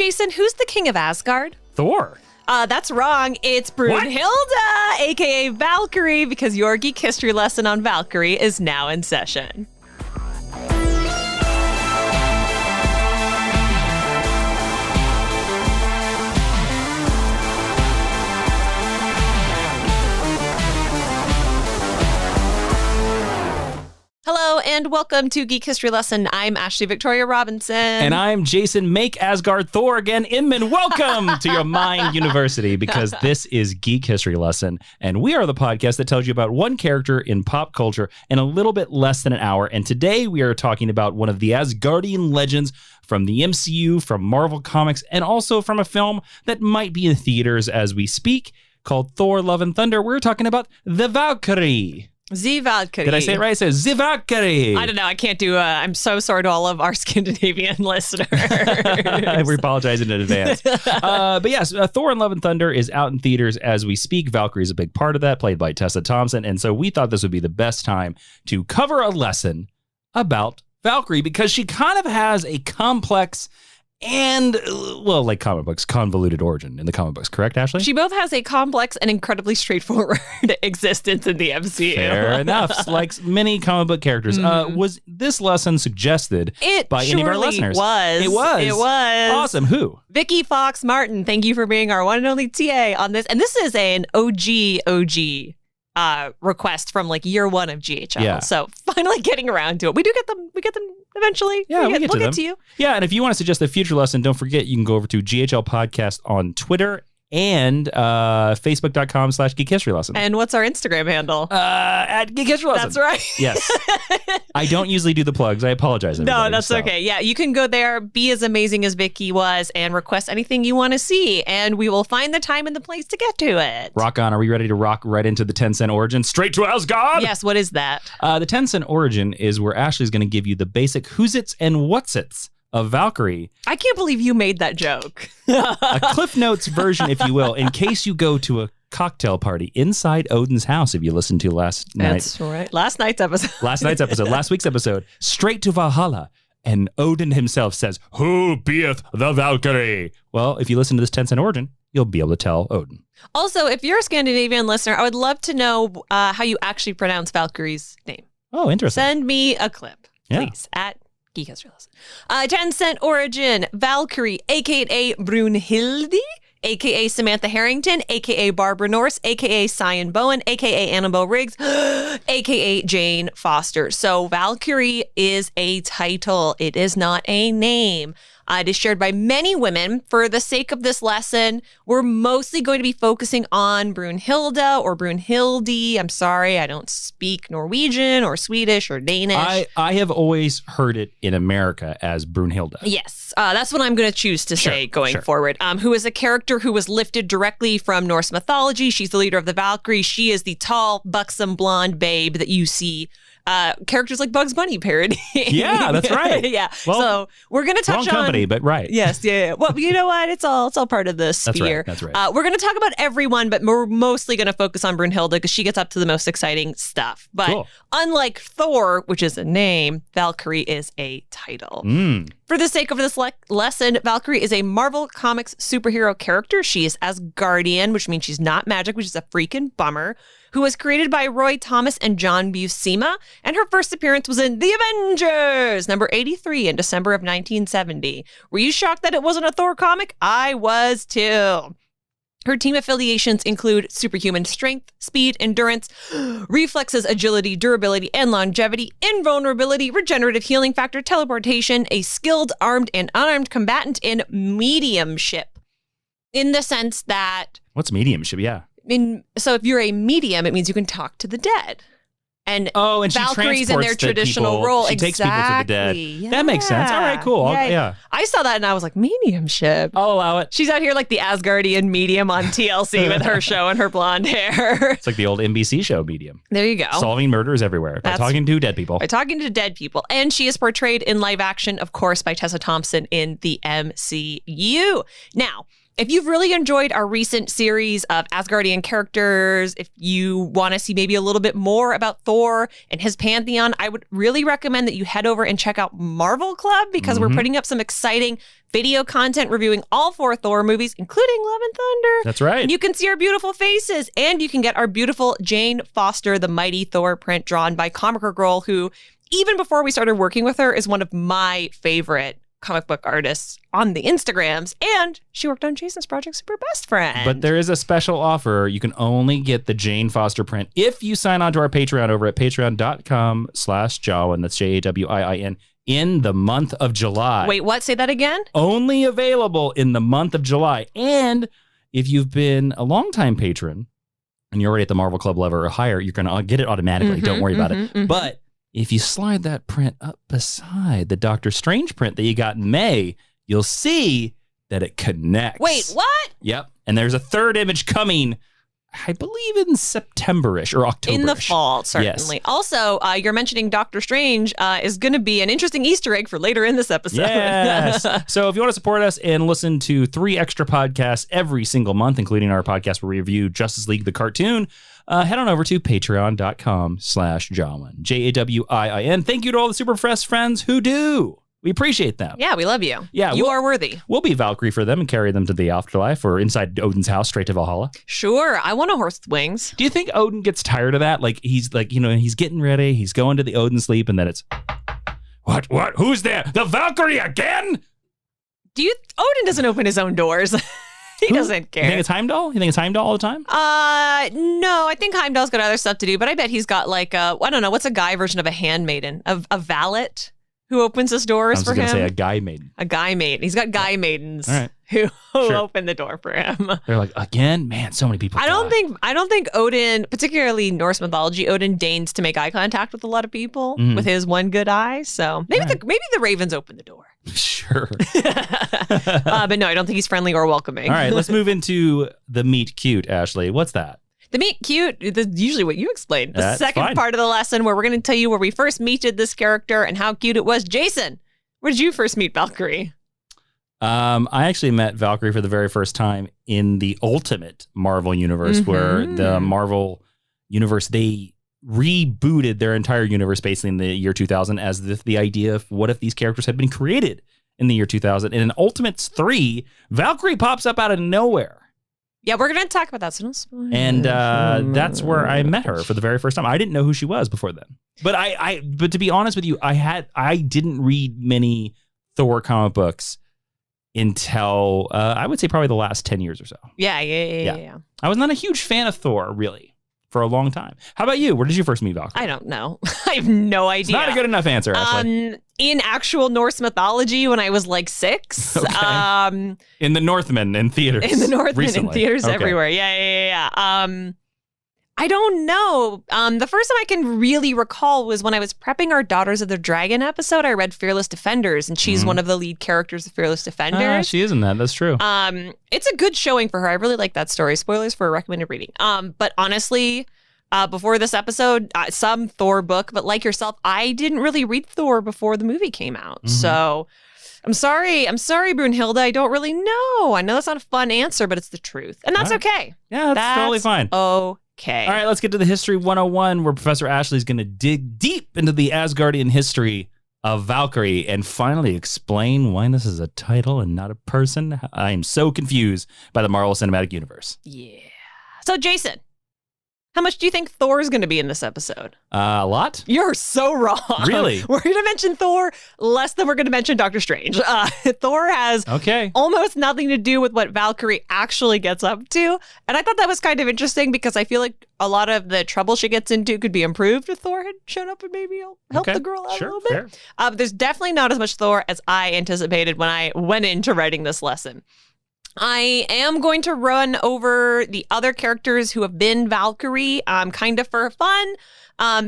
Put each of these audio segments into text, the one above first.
Jason, who's the king of Asgard? Thor. That's wrong. It's Brunhilda, aka Valkyrie, because your Geek History lesson on Valkyrie is now in session. Hello and welcome to Geek History Lesson. I'm Ashley Victoria Robinson. And I'm Jason Make Asgard Thor again Inman. Welcome to your Mind University, because this is Geek History Lesson. And we are the podcast that tells you about one character in pop culture in a little bit less than an hour. And today we are talking about one of the Asgardian legends from the MCU, from Marvel Comics, and also from a film that might be in theaters as we speak called Thor, Love and Thunder. We're talking about the Valkyrie. The Valkyrie. Did I say it right? It says the Valkyrie. I don't know. I can't do I'm so sorry to all of our Scandinavian listeners. We're apologizing in advance. But yes, Thor and Love and Thunder is out in theaters as we speak. Valkyrie is a big part of that, played by Tessa Thompson. And so we thought this would be the best time to cover a lesson about Valkyrie, because she kind of has a complex and, well, like comic books, convoluted origin in the comic books. Correct, Ashley? She both has a complex and incredibly straightforward existence in the MCU. Fair enough. Like many comic book characters. Was this lesson suggested by any of our listeners? It was. Awesome. Who? Vicky Fox Martin. Thank you for being our one and only TA on this. And this is an OG request from like year one of GHL. Yeah. So finally getting around to it. We get them eventually. Yeah, we'll get to you. Yeah, and if you want to suggest a future lesson, don't forget you can go over to GHL Podcast on Twitter and facebook.com/Geek History Lesson. And what's our Instagram handle? At Geek History Lesson. That's right. Yes. I don't usually do the plugs. I apologize, everybody. No, that's okay. Yeah, you can go there, be as amazing as Vicky was, and request anything you want to see, and we will find the time and the place to get to it. Rock on. Are we ready to rock right into the 10-cent origin? Straight to Asgard? Yes, what is that? The 10-cent origin is where Ashley's going to give you the basic who's-its and what's-its of Valkyrie. I can't believe you made that joke. A Cliff Notes version, if you will, in case you go to a cocktail party inside Odin's house, if you listened to last night. That's right. Last night's episode. Last week's episode. Straight to Valhalla. And Odin himself says, "Who beeth the Valkyrie?" Well, if you listen to this 10-cent origin, you'll be able to tell Odin. Also, if you're a Scandinavian listener, I would love to know how you actually pronounce Valkyrie's name. Oh, interesting. Send me a clip, please, at Geek History Lesson. 10-cent origin, Valkyrie, a.k.a. Brunhilde, a.k.a. Samantha Harrington, a.k.a. Barbara Norse, a.k.a. Cyan Bowen, a.k.a. Annabelle Riggs, a.k.a. Jane Foster. So Valkyrie is a title. It is not a name. It is shared by many women. For the sake of this lesson, we're mostly going to be focusing on Brunhilda or Brunhilde. I'm sorry, I don't speak Norwegian or Swedish or Danish. I have always heard it in America as Brunhilda. Yes, that's what I'm going to choose to say going forward. Who is a character who was lifted directly from Norse mythology. She's the leader of the Valkyries. She is the tall, buxom, blonde babe that you see characters like Bugs Bunny parody. Yeah, that's right. Yeah. Well, so we're going to touch wrong company, but right. Yes. Yeah. Well, you know what? It's all part of the sphere. That's right. We're going to talk about everyone, but we're mostly going to focus on Brunhilda because she gets up to the most exciting stuff. But unlike Thor, which is a name, Valkyrie is a title. For the sake of this lesson, Valkyrie is a Marvel Comics superhero character. She is Asgardian, which means she's not magic, which is a freaking bummer, who was created by Roy Thomas and John Buscema, and her first appearance was in The Avengers, number 83 in December of 1970. Were you shocked that it wasn't a Thor comic? I was too. Her team affiliations include superhuman strength, speed, endurance, reflexes, agility, durability, and longevity, invulnerability, regenerative healing factor, teleportation, a skilled armed and unarmed combatant, and mediumship. In the sense that... What's mediumship? Yeah. So if you're a medium, it means you can talk to the dead. And Valkyries in their traditional role. She takes people to the dead. Yeah. That makes sense. All right, cool. Yeah. I saw that and I was like, mediumship. I'll allow it. She's out here like the Asgardian medium on TLC with her show and her blonde hair. It's like the old NBC show Medium. There you go. Solving murders everywhere by talking to dead people. By talking to dead people. And she is portrayed in live action, of course, by Tessa Thompson in the MCU. Now, If you've really enjoyed our recent series of Asgardian characters, if you want to see maybe a little bit more about Thor and his pantheon, I would really recommend that you head over and check out Marvel Club, because we're putting up some exciting video content reviewing all 4 Thor movies, including Love and Thunder. That's right. And you can see our beautiful faces, and you can get our beautiful Jane Foster, the Mighty Thor print drawn by Comic Girl, who, even before we started working with her, is one of my favorite comic book artists on the Instagrams, and she worked on Jason's project Super Best Friend. But there is a special offer. You can only get the Jane Foster print if you sign on to our Patreon over at patreon.com/Jawiin. That's Jawiin in the month of July. Wait, what? Say that again? Only available in the month of July. And if you've been a longtime patron and you're already at the Marvel Club level or higher, you're going to get it automatically. Don't worry about it. But if you slide that print up beside the Doctor Strange print that you got in May, you'll see that it connects. Wait, what? Yep. And there's a third image coming, I believe, in September-ish or October-ish. In the fall, certainly. Yes. Also, you're mentioning Doctor Strange is going to be an interesting Easter egg for later in this episode. Yes. So if you want to support us and listen to 3 extra podcasts every sinle month, including our podcast where we review Justice League the cartoon, head on over to patreon.com/Jawiin. Jawiin. Thank you to all the Super Fresh friends who do. We appreciate them. Yeah, we love you. Yeah, you are worthy. We'll be Valkyrie for them and carry them to the afterlife or inside Odin's house straight to Valhalla. Sure. I want a horse with wings. Do you think Odin gets tired of that? Like, he's like, he's getting ready. He's going to the Odin sleep, and then it's, what? Who's there? The Valkyrie again? Odin doesn't open his own doors. He doesn't care. You think it's Heimdall? You think it's Heimdall all the time? No, I think Heimdall's got other stuff to do, but I bet he's got like I don't know, what's a guy version of a handmaiden? A valet who opens his doors for him? I was going to say a guy maiden. A guy maiden. He's got guy maidens who open the door for him. They're like, again? Man, so many people I don't think Odin, particularly Norse mythology, Odin deigns to make eye contact with a lot of people with his one good eye. So maybe the ravens open the door. Sure. But no, I don't think he's friendly or welcoming. All right, let's move into the meet cute, Ashley. What's that? The meet cute is usually what you explained. The That's second fine. part of the lesson where we're going to tell you where we first meted this character and how cute it was. Jason, where did you first meet Valkyrie? I actually met Valkyrie for the very first time in the Ultimate Marvel Universe, where the Marvel Universe, they rebooted their entire universe basically in the year 2000 as the idea of what if these characters had been created in the year 2000. And in Ultimates 3, Valkyrie pops up out of nowhere. Yeah, we're going to talk about that. So don't spoil. And that's where I met her for the very first time. I didn't know who she was before then. But but to be honest with you, I didn't read many Thor comic books until I would say probably the last 10 years or so. Yeah. I was not a huge fan of Thor, really, for a long time. How about you? Where did you first meet Valkyrie? I don't know. I have no idea. It's not a good enough answer, Ashley. In actual Norse mythology, when I was like 6. Okay. In the Northmen in theaters. In the Northmen recently. in theaters Okay. everywhere. Yeah. I don't know. The first time I can really recall was when I was prepping our Daughters of the Dragon episode. I read Fearless Defenders, and she's one of the lead characters of Fearless Defenders. She is in that. That's true. It's a good showing for her. I really like that story. Spoilers for a recommended reading. But honestly, before this episode, some Thor book, but like yourself, I didn't really read Thor before the movie came out. So I'm sorry, Brunhilda. I don't really know. I know that's not a fun answer, but it's the truth. And that's okay. Yeah, that's totally fine. Okay. All right, let's get to the History 101, where Professor Ashley is going to dig deep into the Asgardian history of Valkyrie and finally explain why this is a title and not a person. I am so confused by the Marvel Cinematic Universe. Yeah. So, Jason, how much do you think Thor is going to be in this episode? A lot? You're so wrong. Really? We're going to mention Thor less than we're going to mention Doctor Strange. Thor has almost nothing to do with what Valkyrie actually gets up to. And I thought that was kind of interesting because I feel like a lot of the trouble she gets into could be improved if Thor had shown up and maybe help the girl out a little bit. But there's definitely not as much Thor as I anticipated when I went into writing this lesson. I am going to run over the other characters who have been Valkyrie, kind of for fun,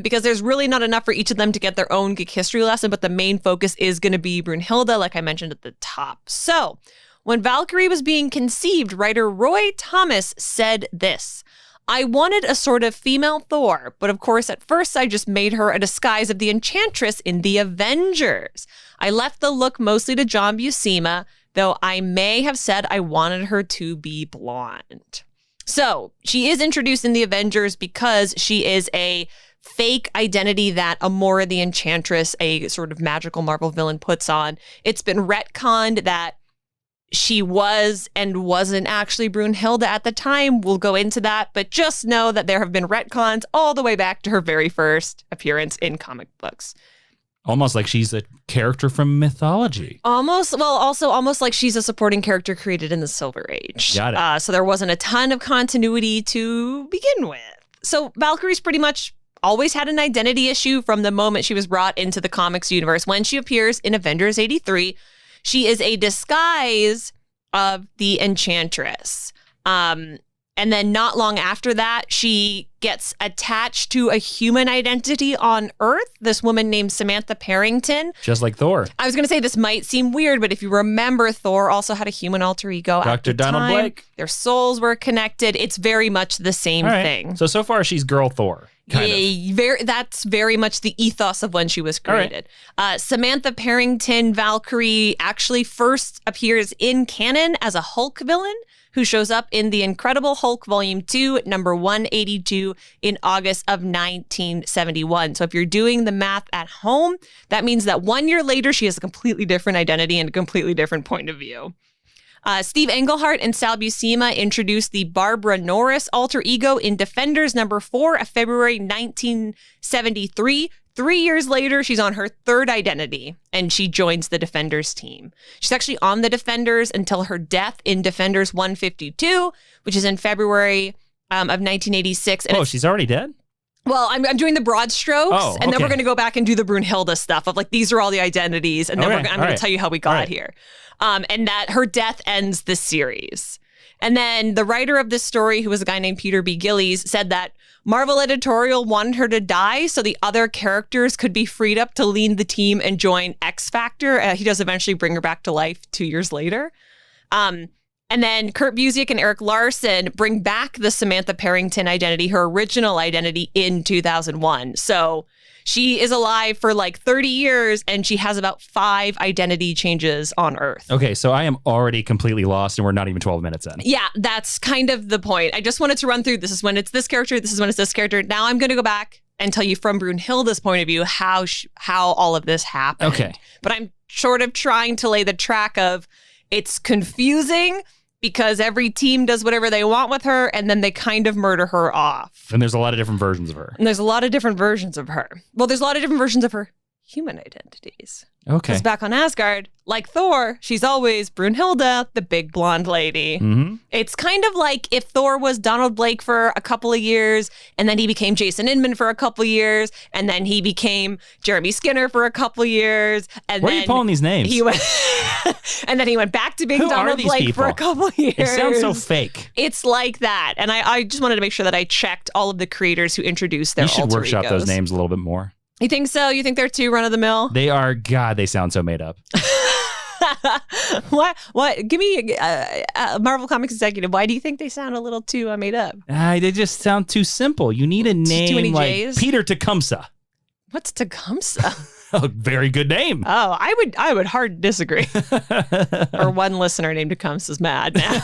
because there's really not enough for each of them to get their own geek history lesson, but the main focus is going to be Brunhilda, like I mentioned at the top. So, when Valkyrie was being conceived, writer Roy Thomas said this: I wanted a sort of female Thor, but of course at first I just made her a disguise of the Enchantress in the Avengers. I left the look mostly to John Buscema. though I may have said I wanted her to be blonde. So she is introduced in the Avengers because she is a fake identity that Amora the Enchantress, a sort of magical Marvel villain, puts on. It's been retconned that she was and wasn't actually Brunhilda at the time. We'll go into that, but just know that there have been retcons all the way back to her very first appearance in comic books. Almost like she's a character from mythology. Almost like she's a supporting character created in the Silver Age. Got it. So there wasn't a ton of continuity to begin with. So Valkyrie's pretty much always had an identity issue from the moment she was brought into the comics universe. When she appears in Avengers 83, she is a disguise of the Enchantress. And then not long after that, she gets attached to a human identity on Earth, this woman named Samantha Parrington. Just like Thor. I was going to say this might seem weird, but if you remember, Thor also had a human alter ego. Dr. Donald Blake. Their souls were connected. It's very much the same thing. So far, she's Girl Thor. That's very much the ethos of when she was created. Samantha Parrington Valkyrie actually first appears in canon as a Hulk villain who shows up in The Incredible Hulk Volume 2, number 182 in August of 1971. So if you're doing the math at home, that means that 1 year later, she has a completely different identity and a completely different point of view. Steve Englehart and Sal Buscema introduced the Barbara Norris alter ego in Defenders number 4 of February 1973. 3 years later, she's on her third identity, and she joins the Defenders team. She's actually on the Defenders until her death in Defenders 152, which is in February of 1986. And she's already dead? Well, I'm doing the broad strokes, and then we're going to go back and do the Brunhilda stuff of like, these are all the identities, and then I'm going to tell you how we got here. And that her death ends the series. And then the writer of this story, who was a guy named Peter B. Gillies, said that Marvel editorial wanted her to die so the other characters could be freed up to lead the team and join X Factor. He does eventually bring her back to life 2 years later. And then Kurt Busiek and Eric Larson bring back the Samantha Parrington identity, her original identity, in 2001. So she is alive for like 30 years and she has about 5 identity changes on Earth. Okay, so I am already completely lost and we're not even 12 minutes in. Yeah, that's kind of the point. I just wanted to run through, this is when it's this character, this is when it's this character. Now I'm going to go back and tell you from Brunhilda's point of view how all of this happened. Okay. But I'm sort of trying to lay the track of, it's confusing because every team does whatever they want with her, and then they kind of murder her off. And there's a lot of different versions of her. And there's a lot of different versions of her. Well, there's a lot of different versions of her human identities. Okay. Because back on Asgard, like Thor, she's always Brunhilda, the big blonde lady. Mm-hmm. It's kind of like if Thor was Donald Blake for a couple of years, and then he became Jason Inman for a couple of years, and then he became Jeremy Skinner for a couple of years. And Where are you pulling these names? He went and then he went back to being Donald Blake people? For a couple of years. It sounds so fake. It's like that. And I just wanted to make sure that I checked all of the creators who introduced their alter egos. You should workshop those names a little bit more. You think so? You think they're too run-of-the-mill? They are. God, they sound so made up. What? Give me a Marvel Comics executive. Why do you think they sound a little too made up? They just sound too simple. You need a name too many like J's? Peter Tecumseh. What's Tecumseh? A very good name. Oh, I would hard disagree. Or one listener named Tecumseh's mad now.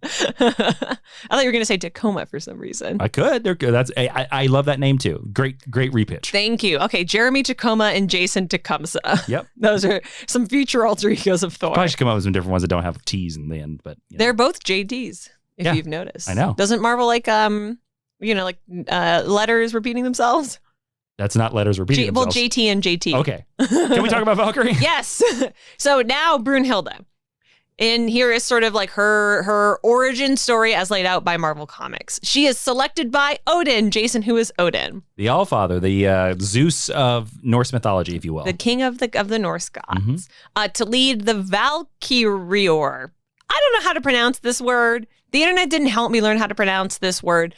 I thought you were going to say Tacoma for some reason. I could. They're good. I love that name too. Great repitch. Thank you. Okay, Jeremy Tacoma and Jason Tecumseh. Yep. Those are some future alter egos of Thor. Probably should come up with some different ones that don't have T's in the end, but they're both JDs. If you've noticed, I know. Doesn't Marvel like letters repeating themselves? That's not letters repeating themselves. Well, JT and JT. Okay. Can we talk about Valkyrie? Yes. So now Brunhilda. And here is sort of like her origin story as laid out by Marvel Comics. She is selected by Odin. Jason, who is Odin? The Allfather, the Zeus of Norse mythology, if you will. The king of the Norse gods. To lead the Valkyrie. I don't know how to pronounce this word. The internet didn't help me learn how to pronounce this word.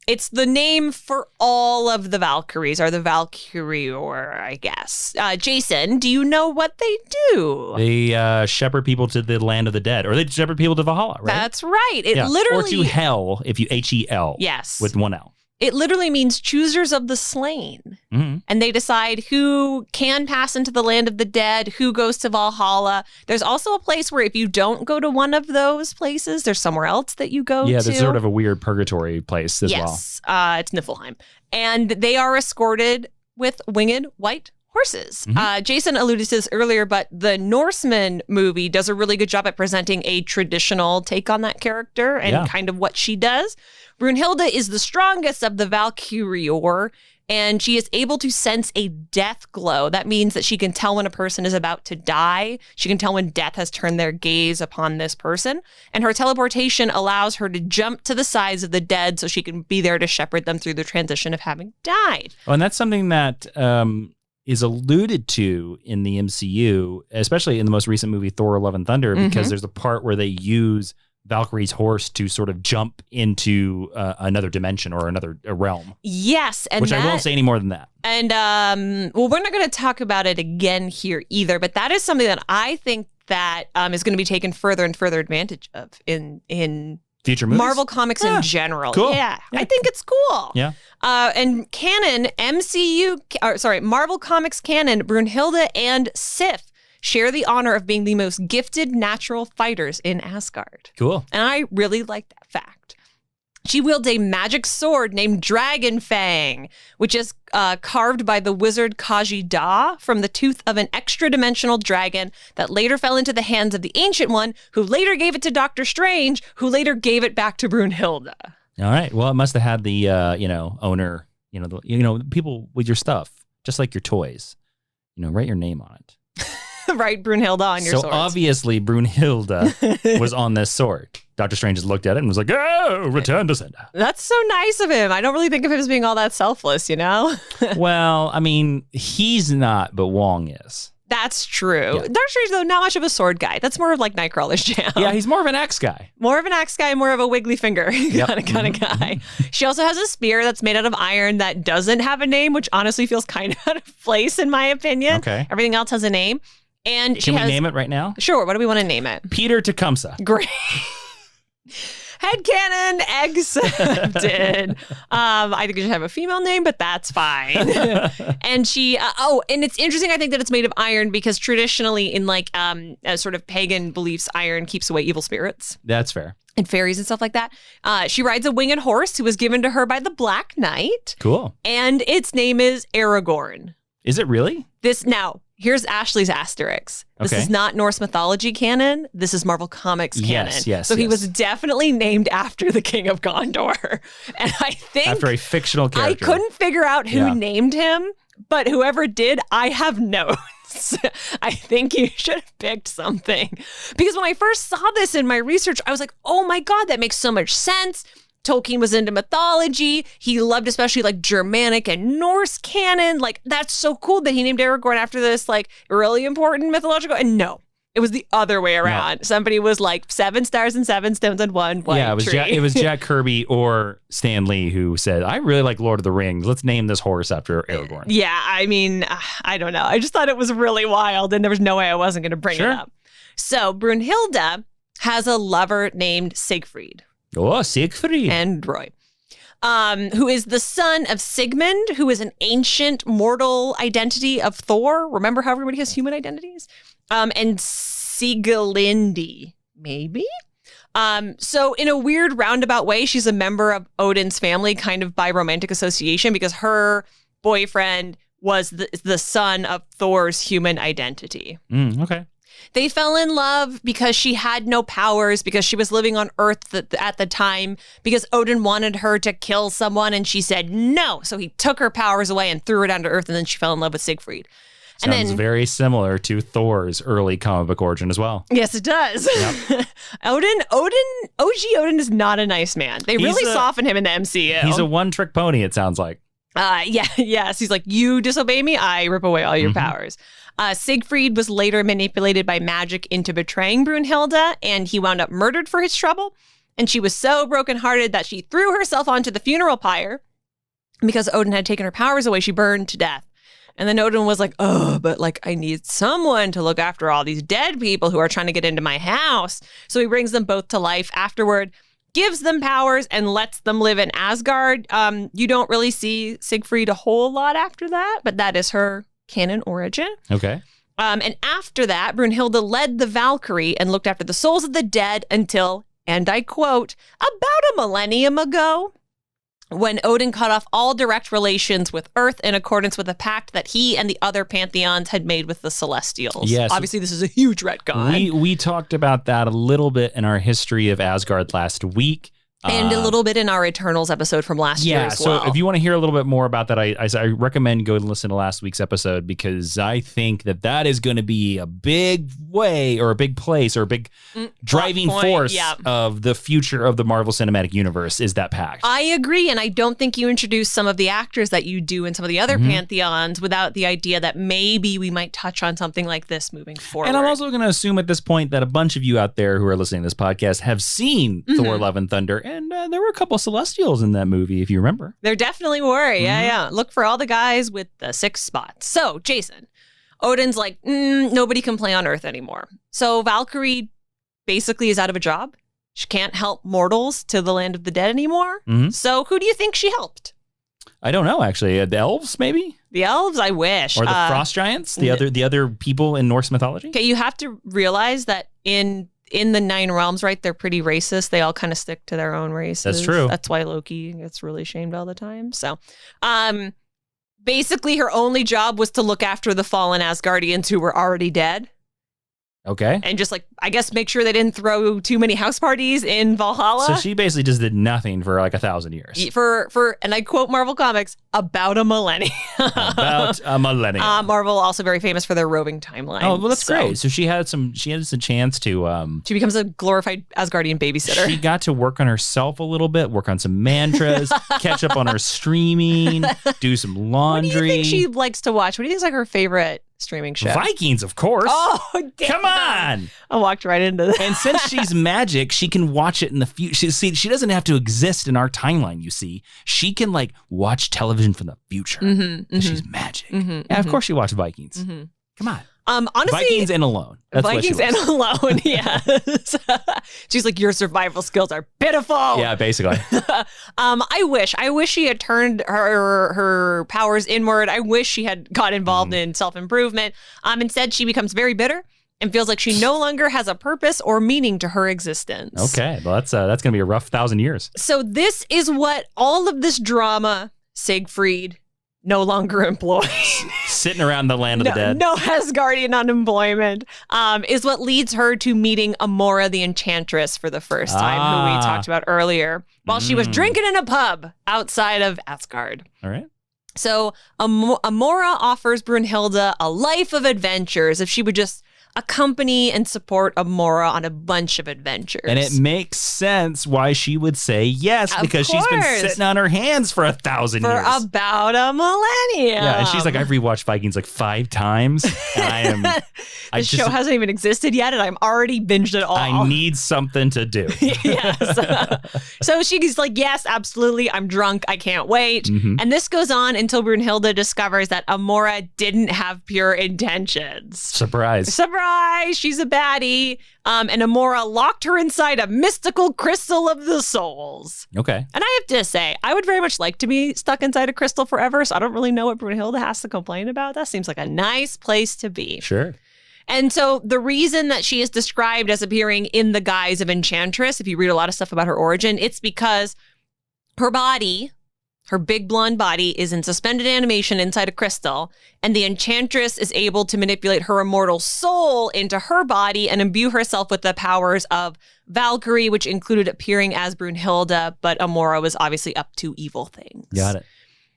It's the name for all of the Valkyries, or the Valkyrie, I guess. Jason, do you know what they do? They shepherd people to the land of the dead, or they shepherd people to Valhalla, right? That's right. It literally... Or to hell, if you Hel. Yes. With one L. It literally means choosers of the slain. Mm-hmm. And they decide who can pass into the land of the dead, who goes to Valhalla. There's also a place where if you don't go to one of those places, there's somewhere else that you go to. Yeah, there's sort of a weird purgatory place as well. Yes, it's Niflheim. And they are escorted with winged white horses. Mm-hmm. Jason alluded to this earlier, but the Norseman movie does a really good job at presenting a traditional take on that character and kind of what she does. Brunhilda is the strongest of the Valkyrie, and she is able to sense a death glow. That means that she can tell when a person is about to die. She can tell when death has turned their gaze upon this person. And her teleportation allows her to jump to the sides of the dead so she can be there to shepherd them through the transition of having died. Oh, and that's something that is alluded to in the MCU, especially in the most recent movie, Thor: Love and Thunder, because there's a part where they use Valkyrie's horse to sort of jump into another dimension or another realm. Yes. And which I won't say any more than that. And, well, we're not going to talk about it again here either, but that is something that I think that is going to be taken further and further advantage of in future movies? Marvel Comics in general. Cool. Yeah, I think it's cool. Yeah. And canon, Marvel Comics canon, Brunhilda and Sif share the honor of being the most gifted natural fighters in Asgard. Cool. And I really like that fact. She wields a magic sword named Dragon Fang, which is carved by the wizard Kaji Da from the tooth of an extra-dimensional dragon that later fell into the hands of the Ancient One, who later gave it to Doctor Strange, who later gave it back to Brunhilda. All right. Well, it must have had the owner, people with your stuff, just like your toys. Write your name on it. Right, Brunhilda on your sword. So obviously Brunhilda was on this sword. Doctor Strange just looked at it and was like, "Oh, return to sender." That's so nice of him. I don't really think of him as being all that selfless, Well, I mean, he's not, but Wong is. That's true. Yeah. Doctor Strange, though, not much of a sword guy. That's more of like Nightcrawler's jam. Yeah, he's more of an axe guy. More of a wiggly finger kind of guy. She also has a spear that's made out of iron that doesn't have a name, which honestly feels kind of out of place in my opinion. Okay. Everything else has a name. And Can we name it right now? Sure. What do we want to name it? Peter Tecumseh. Great. Headcanon accepted. I think it should have a female name, but that's fine. And she, and it's interesting, I think, that it's made of iron because traditionally in sort of pagan beliefs, iron keeps away evil spirits. That's fair. And fairies and stuff like that. She rides a winged horse who was given to her by the Black Knight. Cool. And its name is Aragorn. Is it really? Here's Ashley's asterisk. This is not Norse mythology canon. This is Marvel Comics canon. Yes. So he was definitely named after the King of Gondor. And I think... after a fictional character. I couldn't figure out who named him, but whoever did, I have notes. I think you should have picked something. Because when I first saw this in my research, I was like, oh my God, that makes so much sense. Tolkien was into mythology. He loved especially Germanic and Norse canon. That's so cool that he named Aragorn after this really important mythological. And no, it was the other way around. No. Somebody was 7 stars and 7 stones and 1 white tree. It was Jack Kirby or Stan Lee who said, "I really like Lord of the Rings. Let's name this horse after Aragorn." Yeah, I mean, I don't know. I just thought it was really wild, and there was no way I wasn't going to bring it up. So Brunhilda has a lover named Siegfried. Oh, Siegfried. And Roy. Who is the son of Sigmund, who is an ancient mortal identity of Thor. Remember how everybody has human identities? And Sieglinde, maybe? So in a weird roundabout way, she's a member of Odin's family, kind of by romantic association, because her boyfriend was the son of Thor's human identity. Okay. They fell in love because she had no powers, because she was living on Earth at the time, because Odin wanted her to kill someone, and she said no. So he took her powers away and threw her down to Earth, and then she fell in love with Siegfried. Sounds very similar to Thor's early comic book origin as well. Yes, it does. Yep. OG Odin is not a nice man. They really soften him in the MCU. He's a one-trick pony, it sounds like. Yes. He's like, you disobey me, I rip away all your powers. Siegfried was later manipulated by magic into betraying Brunhilda, and he wound up murdered for his trouble. And she was so brokenhearted that she threw herself onto the funeral pyre. Because Odin had taken her powers away, she burned to death. And then Odin was like, oh, but I need someone to look after all these dead people who are trying to get into my house. So he brings them both to life afterward. gives them powers and lets them live in Asgard. You don't really see Siegfried a whole lot after that, but that is her canon origin. Okay. And after that, Brunhilda led the Valkyrie and looked after the souls of the dead until, and I quote, about a millennium ago, when Odin cut off all direct relations with Earth in accordance with a pact that he and the other pantheons had made with the Celestials. Yes. Obviously, this is a huge retcon. We talked about that a little bit in our history of Asgard last week. And a little bit in our Eternals episode from last year as well. So if you want to hear a little bit more about that, I recommend go and listen to last week's episode, because I think that is going to be a big way or a big place or a big driving force of the future of the Marvel Cinematic Universe is that pact. I agree. And I don't think you introduce some of the actors that you do in some of the other pantheons without the idea that maybe we might touch on something like this moving forward. And I'm also going to assume at this point that a bunch of you out there who are listening to this podcast have seen Thor: Love and Thunder. And there were a couple of Celestials in that movie, if you remember. There definitely were. Yeah. Look for all the guys with the 6 spots. So, Jason, Odin's like, nobody can play on Earth anymore. So Valkyrie basically is out of a job. She can't help mortals to the land of the dead anymore. So who do you think she helped? I don't know, actually. The elves, maybe? The elves? I wish. Or the frost giants? The other people in Norse mythology? Okay, you have to realize that in the 9 realms, right, they're pretty racist. They all kind of stick to their own races. That's true. That's why Loki gets really shamed all the time. So, basically, her only job was to look after the fallen Asgardians who were already dead. Okay. And just I guess make sure they didn't throw too many house parties in Valhalla. So she basically just did nothing for 1,000 years. For and I quote Marvel Comics, about a millennium. About a millennium. Marvel also very famous for their roving timeline. Oh, well, that's great. So she had a chance to she becomes a glorified Asgardian babysitter. She got to work on herself a little bit, work on some mantras, catch up on her streaming, do some laundry. What do you think she likes to watch? What do you think is her favorite streaming show? Vikings, of course. Oh, damn. Come on. I walked right into that. And since she's magic, she can watch it in the future. See, she doesn't have to exist in our timeline, you see. She can watch television from the future. She's magic. Yeah, of course she watched Vikings. Come on. Honestly, Vikings and Alone. That's Vikings and Alone, yes. She's like, your survival skills are pitiful. Yeah, basically. I wish she had turned her powers inward. I wish she had got involved in self-improvement. Instead, she becomes very bitter and feels like she no longer has a purpose or meaning to her existence. Okay, well, that's going to be a rough 1,000 years. So this is what all of this drama, Siegfried, no longer employed. Sitting around the land of the dead. No Asgardian unemployment, is what leads her to meeting Amora the Enchantress for the first time, who we talked about earlier, while she was drinking in a pub outside of Asgard. All right. So Amora offers Brunhilda a life of adventures if she would just accompany and support Amora on a bunch of adventures. And it makes sense why she would say yes, because she's been sitting on her hands for 1,000 years. For about a millennium. Yeah, and she's like, I've rewatched Vikings 5 times, and the show hasn't even existed yet, and I'm already binged it all. I need something to do. Yes. So she's like, yes, absolutely. I'm drunk. I can't wait. And this goes on until Brunhilda discovers that Amora didn't have pure intentions. Surprise. She's a baddie. And Amora locked her inside a mystical crystal of the souls. Okay. And I have to say, I would very much like to be stuck inside a crystal forever, so I don't really know what Brunhilda has to complain about. That seems like a nice place to be. Sure. And so the reason that she is described as appearing in the guise of Enchantress, if you read a lot of stuff about her origin, it's because her body, her big blonde body, is in suspended animation inside a crystal, and the Enchantress is able to manipulate her immortal soul into her body and imbue herself with the powers of Valkyrie, which included appearing as Brunhilda, but Amora was obviously up to evil things. Got it.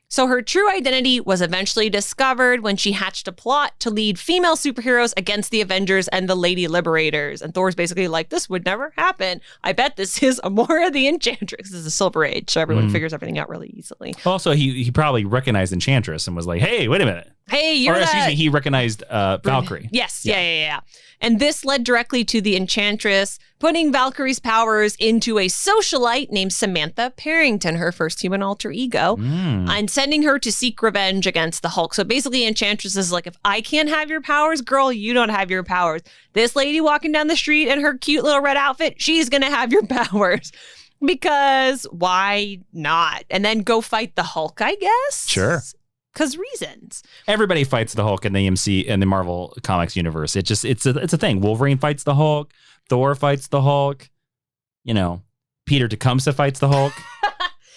So her true identity was eventually discovered when she hatched a plot to lead female superheroes against the Avengers and the Lady Liberators. And Thor's basically like, this would never happen. I bet this is Amora the Enchantress. This is a Silver Age, so everyone figures everything out really easily. Also, he probably recognized Enchantress and was like, hey, wait a minute. Hey, you're excuse me, he recognized Valkyrie. Yes, yeah. And this led directly to the Enchantress putting Valkyrie's powers into a socialite named Samantha Parrington, her first human alter ego, and sending her to seek revenge against the Hulk. So basically, Enchantress is like, if I can't have your powers, girl, you don't have your powers. This lady walking down the street in her cute little red outfit, she's going to have your powers. because why not? And then go fight the Hulk, I guess. Sure. Because reasons. Everybody fights the Hulk in the Marvel Comics universe. It's a thing. Wolverine fights the Hulk. Thor fights the Hulk. Peter Tecumseh fights the Hulk.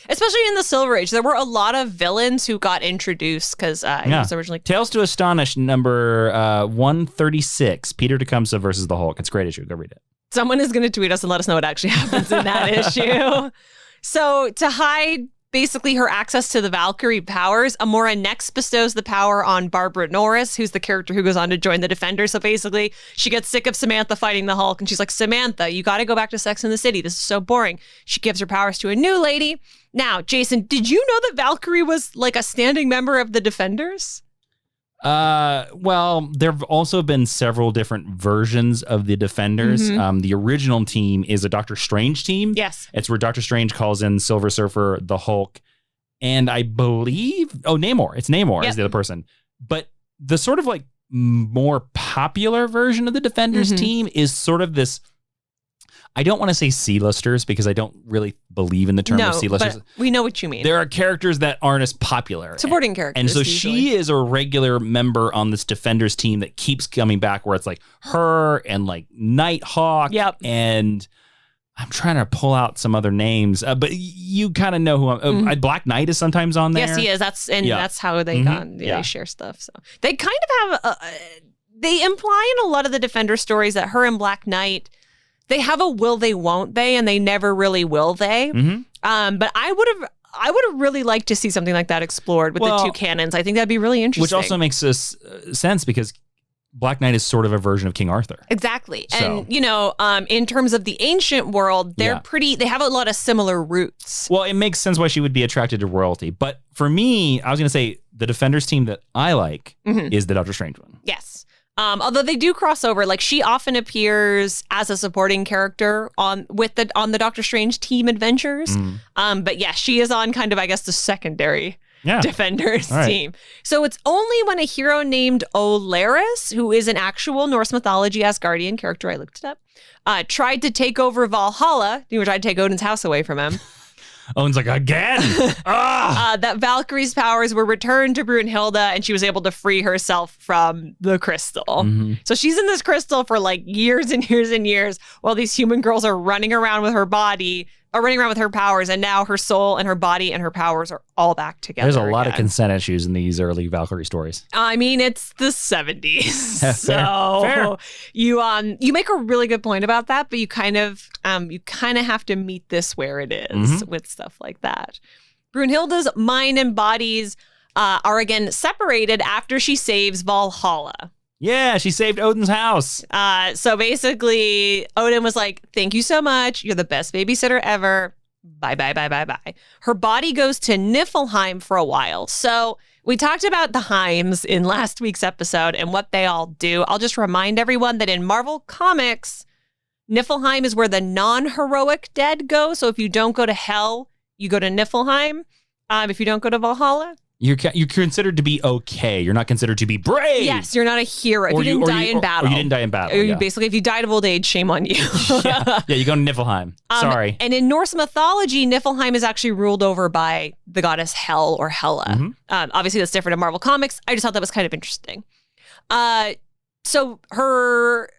Especially in the Silver Age, there were a lot of villains who got introduced because it was originally Tales to Astonish number 136. Peter Tecumseh versus the Hulk. It's a great issue. Go read it. Someone is going to tweet us and let us know what actually happens in that issue. So to hide basically her access to the Valkyrie powers, Amora next bestows the power on Barbara Norris, who's the character who goes on to join the Defenders. So basically, she gets sick of Samantha fighting the Hulk, and she's like, Samantha, you got to go back to Sex and the City. This is so boring. She gives her powers to a new lady. Now, Jason, did you know that Valkyrie was like a standing member of the Defenders? Well, there have also been several different versions of the Defenders. The original team is a Doctor Strange team. Yes. It's where Doctor Strange calls in Silver Surfer, the Hulk, and I believe, Namor. It's Namor is the other person. But the sort of like more popular version of the Defenders team is sort of this, I don't want to say C-listers because I don't really believe in the term of C-listers. But we know what you mean. There are characters that aren't as popular. Supporting characters. And so usually. she is a regular member on this Defenders team that keeps coming back, where it's like her and like Nighthawk. Yep. And I'm trying to pull out some other names, but you kind of know who I'm. Black Knight is sometimes on there. Yes, he is. That's how they they share stuff. So they kind of have, they imply in a lot of the Defender stories that her and Black Knight, they have a will they, won't they, and they never really will they. But I would have really liked to see something like that explored with the two canons. I think that'd be really interesting. Which also makes sense because Black Knight is sort of a version of King Arthur. Exactly. So. And, in terms of the ancient world, they have a lot of similar roots. Well, it makes sense why she would be attracted to royalty. But for me, I was going to say the Defenders team that I like is the Doctor Strange one. Yes. Although they do cross over, like she often appears as a supporting character on the Doctor Strange team adventures. But yeah, she is on kind of, I guess, the secondary Defenders team. So it's only when a hero named Olaris, who is an actual Norse mythology Asgardian character, I looked it up, tried to take over Valhalla, which tried to take Odin's house away from him. Odin's like, again? That Valkyrie's powers were returned to Brunhilda, and she was able to free herself from the crystal. So she's in this crystal for like years and years and years, while these human girls are running around with her body, or running around with her powers, and now her soul and her body and her powers are all back together. There's a lot of consent issues in these early Valkyrie stories. I mean, it's the 70s. Fair. You make a really good point about that, but you kind of have to meet this where it is with stuff like that. Brunhilda's mind and bodies are again separated after she saves Valhalla. Yeah, she saved Odin's house. So basically, Odin was like, thank you so much. You're the best babysitter ever. Bye, bye, bye, bye, bye. Her body goes to Niflheim for a while. So we talked about the Heims in last week's episode and what they all do. I'll just remind everyone that in Marvel Comics, Niflheim is where the non-heroic dead go. So if you don't go to Hell, you go to Niflheim. If you don't go to Valhalla, you're considered to be okay. You're not considered to be brave. Yes, you're not a hero. If you didn't die in battle. Or you didn't die in battle. Basically, if you died of old age, shame on you. yeah, you go to Niflheim. Sorry. And in Norse mythology, Niflheim is actually ruled over by the goddess Hel or Hela. Obviously, that's different in Marvel Comics. I just thought that was kind of interesting. So her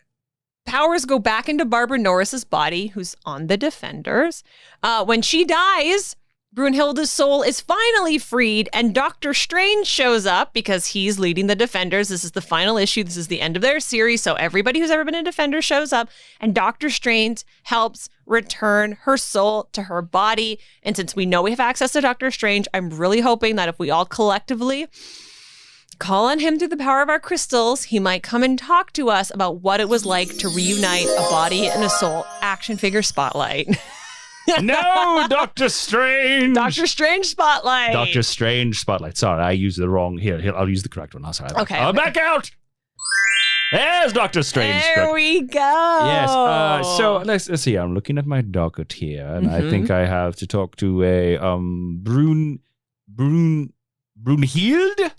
powers go back into Barbara Norris's body, who's on the Defenders. When she dies, Brunhilda's soul is finally freed, and Doctor Strange shows up because he's leading the Defenders. This is the final issue. This is the end of their series, so everybody who's ever been a Defender shows up, and Doctor Strange helps return her soul to her body. And since we know we have access to Doctor Strange, I'm really hoping that if we all collectively call on him through the power of our crystals, he might come and talk to us about what it was like to reunite a body and a soul. Action figure spotlight. No, Doctor Strange. Doctor Strange spotlight. Doctor Strange spotlight. Sorry, I used the wrong. Here, I'll use the correct one. Okay. Back out. There's Doctor Strange. There we go. Yes. So let's see. I'm looking at my docket here, and I think I have to talk to a Brunhilda. Brunhilda.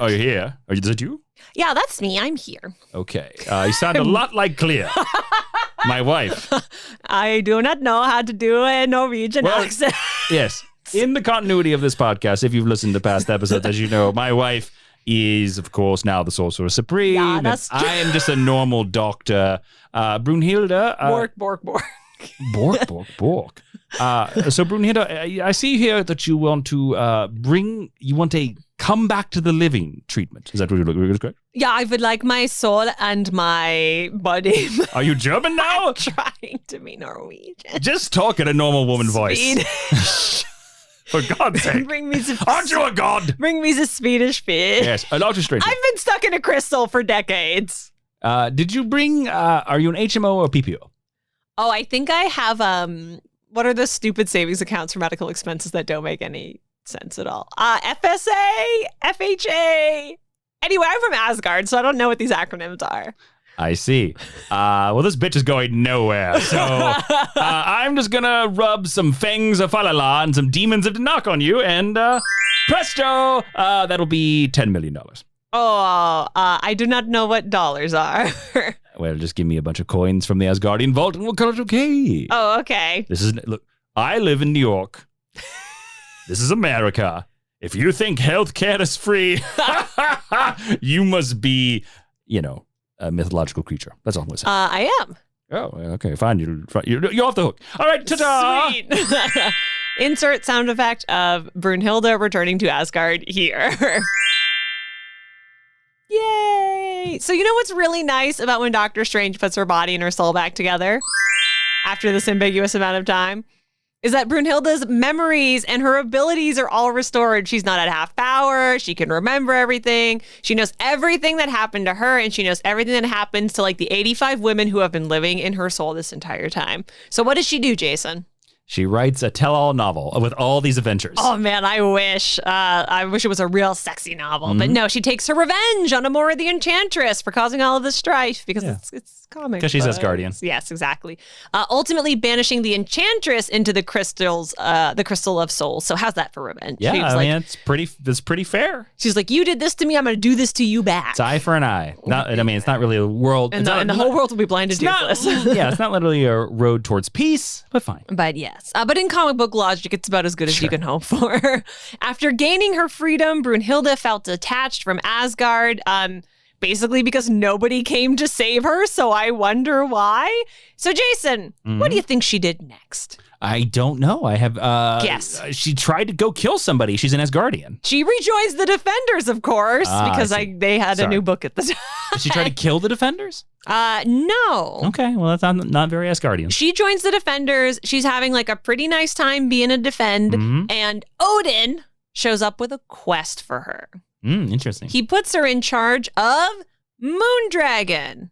Are you here? Is it you? Yeah, that's me. I'm here. Okay. You sound a lot like Clea. My wife. I do not know how to do a Norwegian accent. Yes. In the continuity of this podcast, if you've listened to past episodes, as you know, my wife is, of course, now the Sorcerer Supreme. Yeah, that's true. I am just a normal doctor. Brunhilda. Bork. Bork. So Brunhilda, I see here that you want to come back to the living treatment. Is that what you're looking for? Yeah, I would like my soul and my body. Are you German now? I'm trying to be Norwegian. Just talk in a normal woman voice. Swedish. For God's sake. Bring me some, Aren't you a god? Bring me the Swedish fish. Yes, allow to straight. I've been stuck in a crystal for decades. Did you bring, are you an HMO or PPO? Oh, I think I have, what are the stupid savings accounts for medical expenses that don't make any sense at all? FSA, FHA. Anyway, I'm from Asgard, so I don't know what these acronyms are. I see. Well, this bitch is going nowhere. So I'm just going to rub some fangs of Falala and some demons of knock on you. And presto, that'll be $10 million. Oh, I do not know what dollars are. Well, just give me a bunch of coins from the Asgardian vault and we'll call it okay. Oh, okay. Look, I live in New York. This is America. If you think healthcare is free, you must be, a mythological creature. That's all I'm going to say. I am. Oh, okay, fine. You're off the hook. All right, ta-da! Sweet. Insert sound effect of Brunhilda returning to Asgard here. Yay! So you know what's really nice about when Doctor Strange puts her body and her soul back together after this ambiguous amount of time? Is that Brunhilda's memories and her abilities are all restored. She's not at half power. She can remember everything. She knows everything that happened to her, and she knows everything that happens to like the 85 women who have been living in her soul this entire time. So what does she do, Jason? She writes a tell-all novel with all these adventures. Oh, man, I wish it was a real sexy novel. Mm-hmm. But no, she takes her revenge on Amora the Enchantress for causing all of this strife because it's comic. Because she's Asgardian. Yes, exactly. Ultimately banishing the Enchantress into the crystal of souls. So how's that for revenge? Yeah, it's pretty fair. She's like, you did this to me, I'm going to do this to you back. It's eye for an eye. It's not really a world. And the whole world will be blind and toothless. Yeah, it's not literally a road towards peace, but fine. But yes. But in comic book logic, it's about as good as you can hope for. After gaining her freedom, Brunhilda felt detached from Asgard, basically because nobody came to save her, so I wonder why. So Jason, what do you think she did next? I don't know. I have... Guess. She tried to go kill somebody. She's an Asgardian. She rejoins the Defenders, of course, because they had a new book at the time. Did she try to kill the Defenders? No. Okay, well, that's not very Asgardian. She joins the Defenders. She's having like a pretty nice time being a Defend, and Odin shows up with a quest for her. Interesting. He puts her in charge of Moondragon,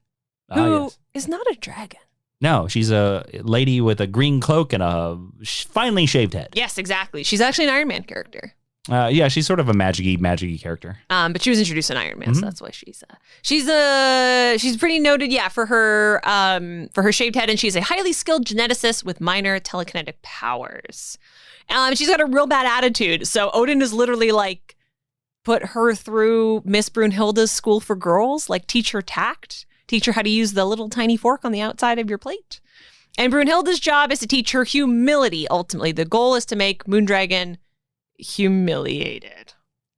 who is not a dragon. No, she's a lady with a green cloak and a finely shaved head. Yes, exactly. She's actually an Iron Man character. Yeah, she's sort of a magic-y character. But she was introduced in Iron Man, so that's why she's pretty noted. Yeah, for her shaved head, and she's a highly skilled geneticist with minor telekinetic powers. She's got a real bad attitude, so Odin is literally like put her through Miss Brunhilda's school for girls, like teach her tact. Teach her how to use the little tiny fork on the outside of your plate. And Brunhilda's job is to teach her humility, ultimately. The goal is to make Moondragon humiliated.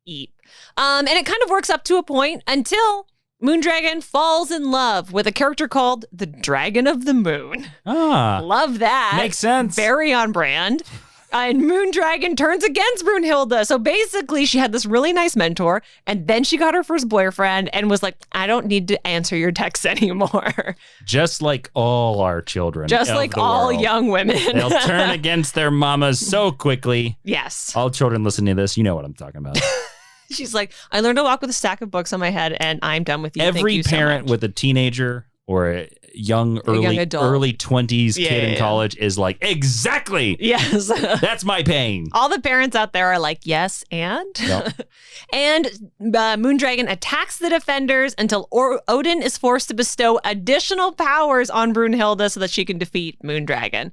Eep. And it kind of works up to a point until Moondragon falls in love with a character called the Dragon of the Moon. Love that. Makes sense. Very on brand. And Moondragon turns against Brunhilda. So basically, she had this really nice mentor, and then she got her first boyfriend and was like, I don't need to answer your texts anymore. Just like all our children. Just like all world. Young women. They'll turn against their mamas so quickly. Yes. All children listening to this, you know what I'm talking about. She's like, I learned to walk with a stack of books on my head, and I'm done with you. Every Thank you parent so much. with a teenager or a early 20s kid in college is like, exactly. Yes. That's my pain. All the parents out there are like, yes, and? Yep. And Moondragon attacks the Defenders until Odin is forced to bestow additional powers on Brunhilda so that she can defeat Moondragon.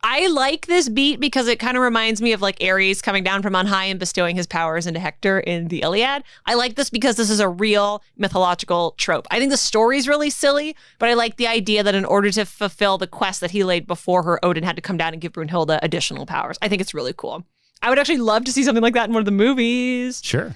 I like this beat because it kind of reminds me of like Ares coming down from on high and bestowing his powers into Hector in the Iliad. I like this because this is a real mythological trope. I think the story's really silly, but I like the idea that in order to fulfill the quest that he laid before her, Odin had to come down and give Brunhilda additional powers. I think it's really cool. I would actually love to see something like that in one of the movies. Sure.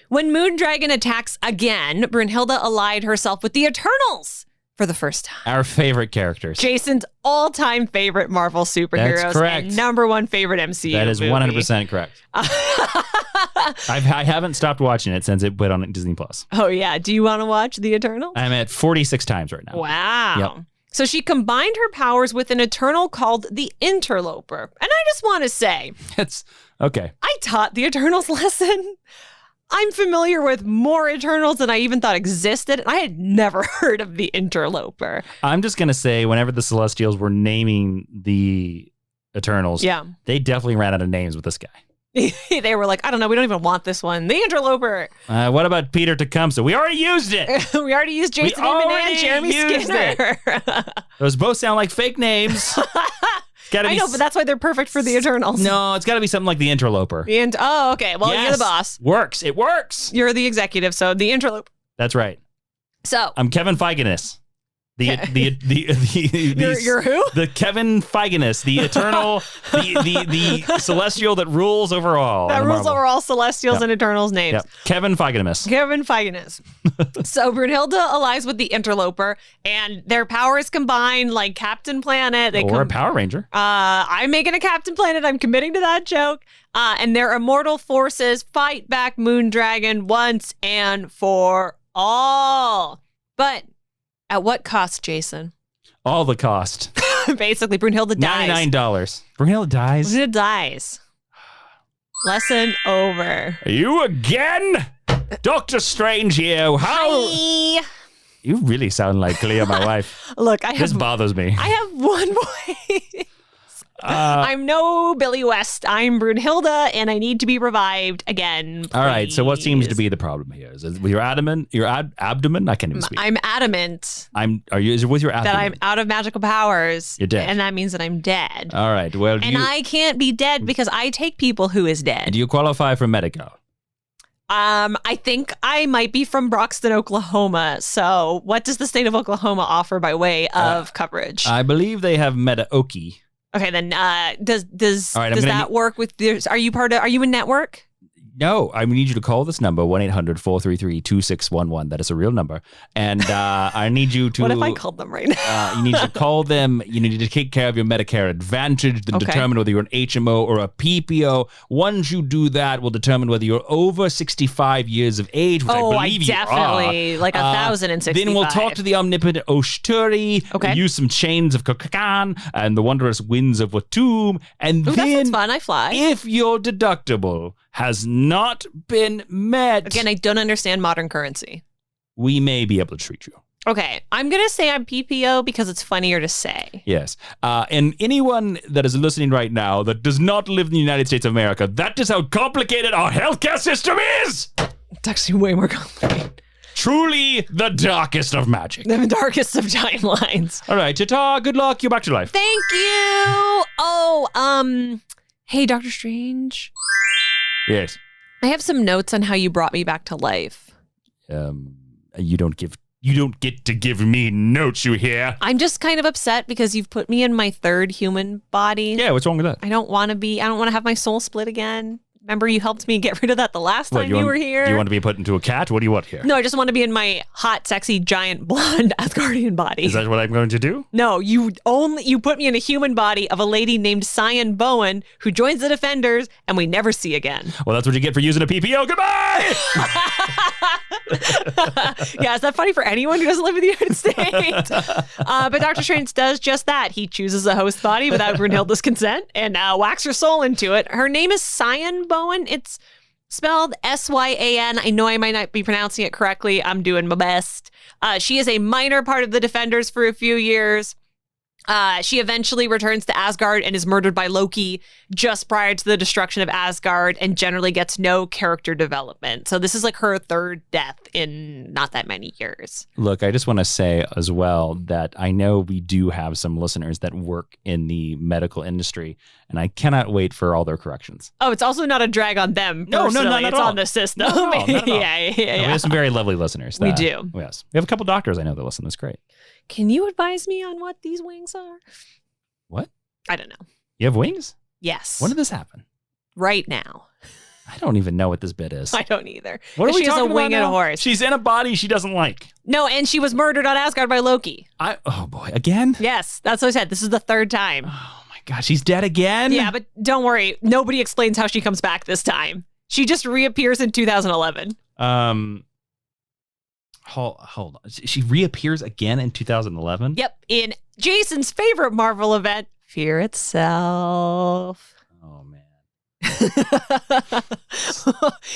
When Moondragon attacks again, Brunhilda allied herself with the Eternals for the first time. Our favorite characters. Jason's all-time favorite Marvel superheroes. That's correct. And number one favorite MCU That is movie. 100% correct. I haven't stopped watching it since it went on Disney+. Oh, yeah. Do you want to watch The Eternals? I'm at 46 times right now. Wow. Yep. So she combined her powers with an Eternal called the Interloper. And I just want to say, It's okay. I taught the Eternals lesson. I'm familiar with more Eternals than I even thought existed. I had never heard of the Interloper. I'm just going to say, whenever the Celestials were naming the Eternals, they definitely ran out of names with this guy. They were like, I don't know, we don't even want this one. The Interloper. What about Peter Tecumseh? We already used it. We already used Jason Inman and Jeremy Skinner. Those both sound like fake names. I know, but that's why they're perfect for the Eternals. No, it's got to be something like the Interloper. Oh, okay. Well, you're the boss. Works. It works. You're the executive, so the Interloper. That's right. So I'm Kevin Feigenus. You're who? The Kevin Feigenus, the eternal, the celestial that rules over all. That rules over all Celestials and Eternals names. Yep. Kevin Feigenus. Kevin Feigenus. So Brunhilda allies with the Interloper, and their powers combine like Captain Planet. Or a Power Ranger. I'm making a Captain Planet. I'm committing to that joke. And their immortal forces fight back Moondragon once and for all. But at what cost, Jason? All the cost. Basically, Brunhilda dies. $99. Brunhilda dies. Brunhilda dies. Lesson over. You again? Dr. Strange here. How? Hi. You really sound like Clea, my wife. Look, this bothers me. I have one voice. I'm no Billy West. I'm Brunhilda, and I need to be revived again. Please. All right. So what seems to be the problem here? Is it with your abdomen? Your abdomen? I can't even speak. I'm adamant. Is it with your abdomen? That I'm out of magical powers. You're dead. And that means that I'm dead. All right. Well, I can't be dead because I take people who is dead. Do you qualify for Medico? I think I might be from Broxton, Oklahoma. So what does the state of Oklahoma offer by way of coverage? I believe they have Medi-Oki. Okay, then does that work with are you in network? No, I need you to call this number, 1-800-433-2611. That is a real number. And I need you to... What if I called them right now? You need to call them. You need to take care of your Medicare Advantage, then determine whether you're an HMO or a PPO. Once you do that, we'll determine whether you're over 65 years of age, which I believe you are. Definitely, like 1,065. Then we'll talk to the omnipotent Oshturi, use some chains of Kokakan and the wondrous winds of Watum, and then... that sounds fun. I fly. If your deductible has not been met... Again, I don't understand modern currency. We may be able to treat you. Okay, I'm going to say I'm PPO because it's funnier to say. Yes. And anyone that is listening right now that does not live in the United States of America, that is how complicated our healthcare system is! It's actually way more complicated. Truly the darkest of magic. The darkest of timelines. All right, ta-ta, good luck, you're back to life. Thank you! Oh, hey, Dr. Strange. Yes. I have some notes on how you brought me back to life. You don't get to give me notes, you hear? I'm just kind of upset because you've put me in my third human body. Yeah, what's wrong with that? I don't want to have my soul split again. Remember, you helped me get rid of that the last time you were here. Do you want to be put into a cat? What do you want here? No, I just want to be in my hot, sexy, giant, blonde Asgardian body. Is that what I'm going to do? No, you put me in a human body of a lady named Cyan Bowen who joins the Defenders and we never see again. Well, that's what you get for using a PPO. Goodbye! Yeah, is that funny for anyone who doesn't live in the United States? But Dr. Strange does just that. He chooses a host body without Brunhilda's consent and whacks her soul into it. Her name is Cyan Bowen. It's spelled Syan. I know I might not be pronouncing it correctly. I'm doing my best. She is a minor part of the Defenders for a few years. She eventually returns to Asgard and is murdered by Loki just prior to the destruction of Asgard and generally gets no character development. So this is like her third death in not that many years. Look, I just want to say as well that I know we do have some listeners that work in the medical industry, and I cannot wait for all their corrections. Oh, it's also not a drag on them. No, not it's at all. on the system. No, not at all. Yeah. We have some very lovely listeners. We do. Yes. We have a couple doctors I know that listen. That's great. Can you advise me on what these wings are? What? I don't know. You have wings? Yes. When did this happen? Right now. I don't even know what this bit is. I don't either. What are we she has talking a wing about and a now? horse. She's in a body she doesn't like. No, and she was murdered on Asgard by Loki. Oh boy, again? Yes, that's what I said. This is the third time. Oh my God, she's dead again? Yeah, but don't worry. Nobody explains how she comes back this time. She just reappears in 2011. Hold on. She reappears again in 2011? Yep, in Jason's favorite Marvel event, Fear Itself. Oh, man.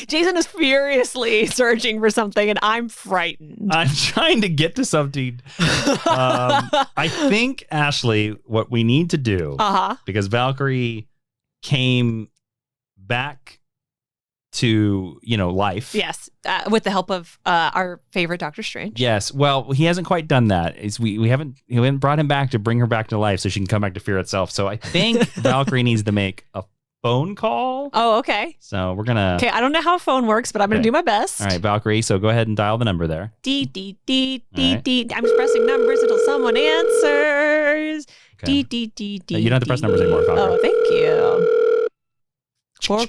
Jason is furiously searching for something, and I'm frightened. I'm trying to get to something. I think, Ashley, what we need to do, because Valkyrie came back to, life. Yes, with the help of our favorite Doctor Strange. Yes. Well, he hasn't quite done that. We haven't brought him back to bring her back to life so she can come back to Fear Itself. So I think Valkyrie needs to make a phone call. Oh, okay. So we're gonna. Okay, I don't know how a phone works, but I'm gonna do my best. All right, Valkyrie. So go ahead and dial the number there. D. I'm just pressing numbers until someone answers. Okay. D. You don't have to press numbers anymore, Valkyrie. Oh, thank you.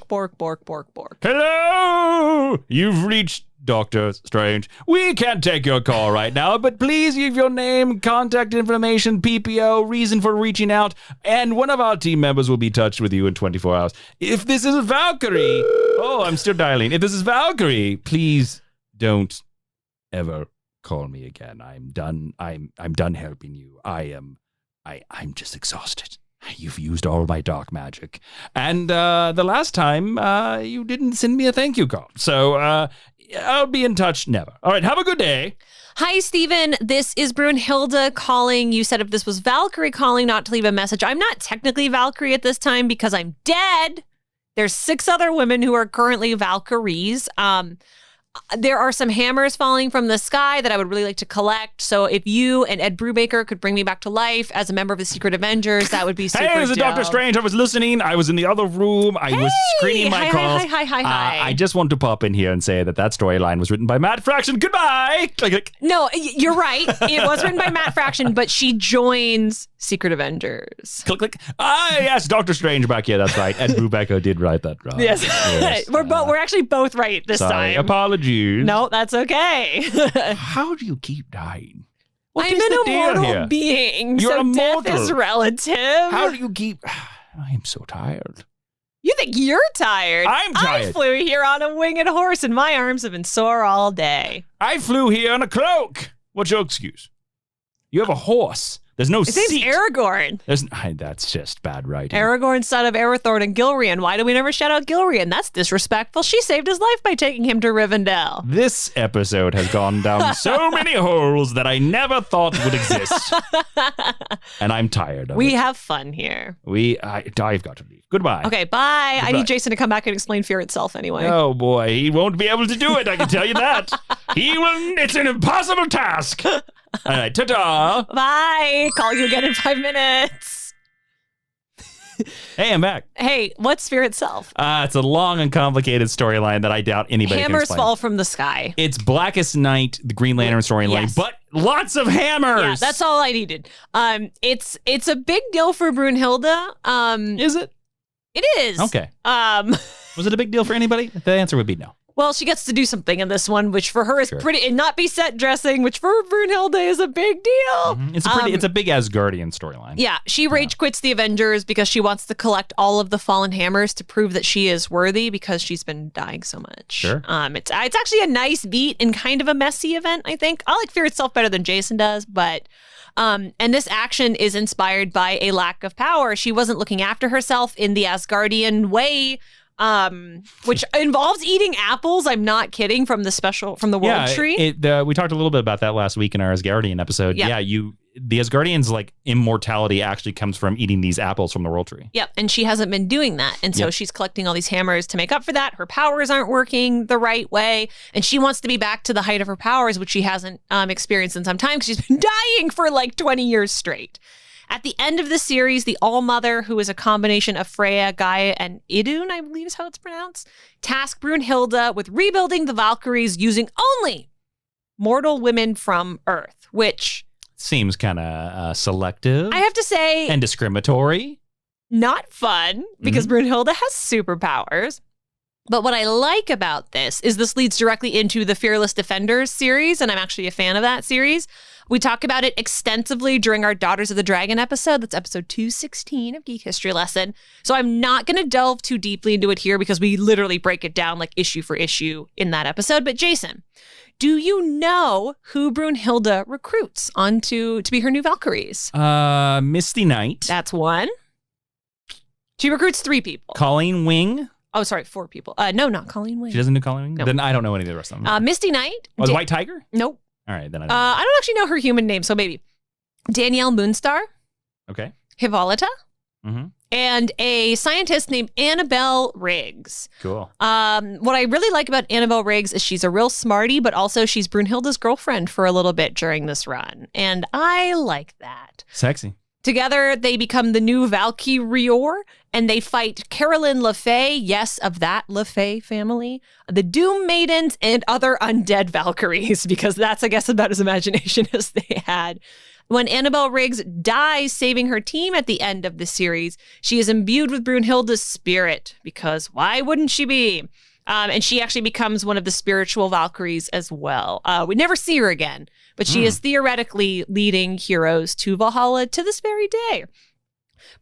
Bork. Hello! You've reached Doctor Strange. We can't take your call right now, but please leave your name, contact information, PPO, reason for reaching out, and one of our team members will be in touch with you in 24 hours. If this is Valkyrie... Oh, I'm still dialing. If this is Valkyrie, please don't ever call me again. I'm done. I'm done helping you. I'm just exhausted. You've used all my dark magic. And the last time, you didn't send me a thank you card. So I'll be in touch never. All right, have a good day. Hi, Stephen. This is Brunhilda calling. You said if this was Valkyrie calling, not to leave a message. I'm not technically Valkyrie at this time because I'm dead. There's 6 other women who are currently Valkyries. There are some hammers falling from the sky that I would really like to collect. So if you and Ed Brubaker could bring me back to life as a member of the Secret Avengers, that would be super Hey, this is Doctor Strange. I was listening. I was in the other room. I was screening my calls. Hi. I just want to pop in here and say that storyline was written by Matt Fraction. Goodbye. Click. No, you're right. It was written by Matt Fraction, but she joins Secret Avengers. Click. Yes, Doctor Strange back here. That's right. Ed Brubaker did write that. Right. Yes. We're actually both right this time. Apologies. No, that's okay. How do you keep dying? I'm an immortal being, You're so immortal. death is relative. How do you keep... I am so tired. You think you're tired? I'm tired. I flew here on a winged horse, and my arms have been sore all day. I flew here on a cloak. What's your excuse? You have a horse. There's no His name's seat. Aragorn. That's just bad writing. Aragorn, son of Arathorn and Gilrian. Why do we never shout out Gilrian? That's disrespectful. She saved his life by taking him to Rivendell. This episode has gone down so many holes that I never thought would exist. And I'm tired of it. We have fun here. I've got to leave. Goodbye. Okay, bye. Goodbye. I need Jason to come back and explain Fear Itself anyway. Oh boy, he won't be able to do it, I can tell you that. It's an impossible task. All right, ta-ta. Bye. Call you again in 5 minutes. Hey, I'm back. Hey, what's Fear Itself? It's a long and complicated storyline that I doubt anybody can Hammers explain. fall from the sky. It's Blackest Night, the Green Lantern storyline, Yes. but lots of hammers. Yeah, that's all I needed. It's a big deal for Brunhilda. Is it? It is. Okay. Was it a big deal for anybody? The answer would be no. Well, she gets to do something in this one, which for her is pretty, and not be set dressing, which for Brunhilda is a big deal. Mm-hmm. It's a big Asgardian storyline. Yeah, she rage quits the Avengers because she wants to collect all of the fallen hammers to prove that she is worthy because she's been dying so much. Sure. It's actually a nice beat and kind of a messy event, I think. I like Fear Itself better than Jason does, but and this action is inspired by a lack of power. She wasn't looking after herself in the Asgardian way. Which involves eating apples. I'm not kidding. From the world tree. We talked a little bit about that last week in our Asgardian episode. Yeah. You the Asgardians' like immortality actually comes from eating these apples from the World Tree. Yep, and she hasn't been doing that. And so she's collecting all these hammers to make up for that. Her powers aren't working the right way. And she wants to be back to the height of her powers, which she hasn't experienced in some time because she's been dying for like 20 years straight. At the end of the series, the All-Mother, who is a combination of Freya, Gaia, and Idun, I believe is how it's pronounced, tasked Brunhilda with rebuilding the Valkyries using only mortal women from Earth, which... seems kind of selective. I have to say... and discriminatory. Not fun, because Brunhilda has superpowers. But what I like about this is this leads directly into the Fearless Defenders series, and I'm actually a fan of that series. We talk about it extensively during our Daughters of the Dragon episode. That's episode 216 of Geek History Lesson. So I'm not going to delve too deeply into it here because we literally break it down like issue for issue in that episode. But Jason, do you know who Brunhilda recruits to be her new Valkyries? Misty Knight. That's one. She recruits 3 people. Colleen Wing. Oh, sorry, 4 people. No, not Colleen Wing. She doesn't do Colleen Wing? No. Then I don't know any of the rest of them. Misty Knight. Was White Tiger? Nope. All right, then I don't know. I don't actually know her human name, so maybe. Danielle Moonstar. Okay. Hippolyta. Mm-hmm. And a scientist named Annabelle Riggs. Cool. What I really like about Annabelle Riggs is she's a real smarty, but also she's Brunhilda's girlfriend for a little bit during this run. And I like that. Sexy. Together, they become the new Valkyrie, and they fight Carolyn LeFay, yes, of that LeFay family, the Doom Maidens, and other undead Valkyries, because that's, I guess, about as imagination as they had. When Annabelle Riggs dies saving her team at the end of the series, she is imbued with Brunhilda's spirit, because why wouldn't she be? And she actually becomes one of the spiritual Valkyries as well. We never see her again, but she is theoretically leading heroes to Valhalla to this very day.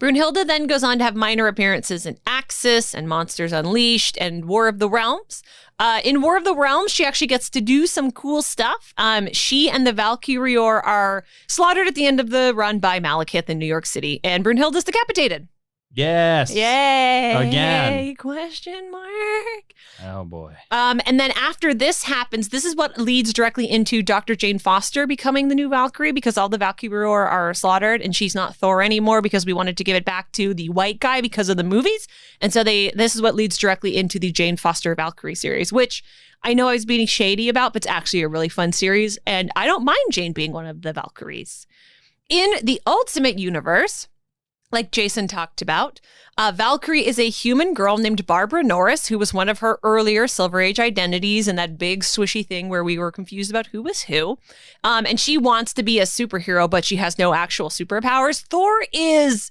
Brunhilda then goes on to have minor appearances in Axis and Monsters Unleashed and War of the Realms. In War of the Realms, she actually gets to do some cool stuff. She and the Valkyrie are slaughtered at the end of the run by Malekith in New York City, and Brunhilda's decapitated. Yes. Yay. Again. Question mark. Oh, boy. And then after this happens, this is what leads directly into Dr. Jane Foster becoming the new Valkyrie, because all the Valkyrie are slaughtered and she's not Thor anymore because we wanted to give it back to the white guy because of the movies. And so this is what leads directly into the Jane Foster Valkyrie series, which I know I was being shady about, but it's actually a really fun series. And I don't mind Jane being one of the Valkyries. In the Ultimate Universe, like Jason talked about, Valkyrie is a human girl named Barbara Norris, who was one of her earlier Silver Age identities and that big swishy thing where we were confused about who was who. And she wants to be a superhero, but she has no actual superpowers. Thor is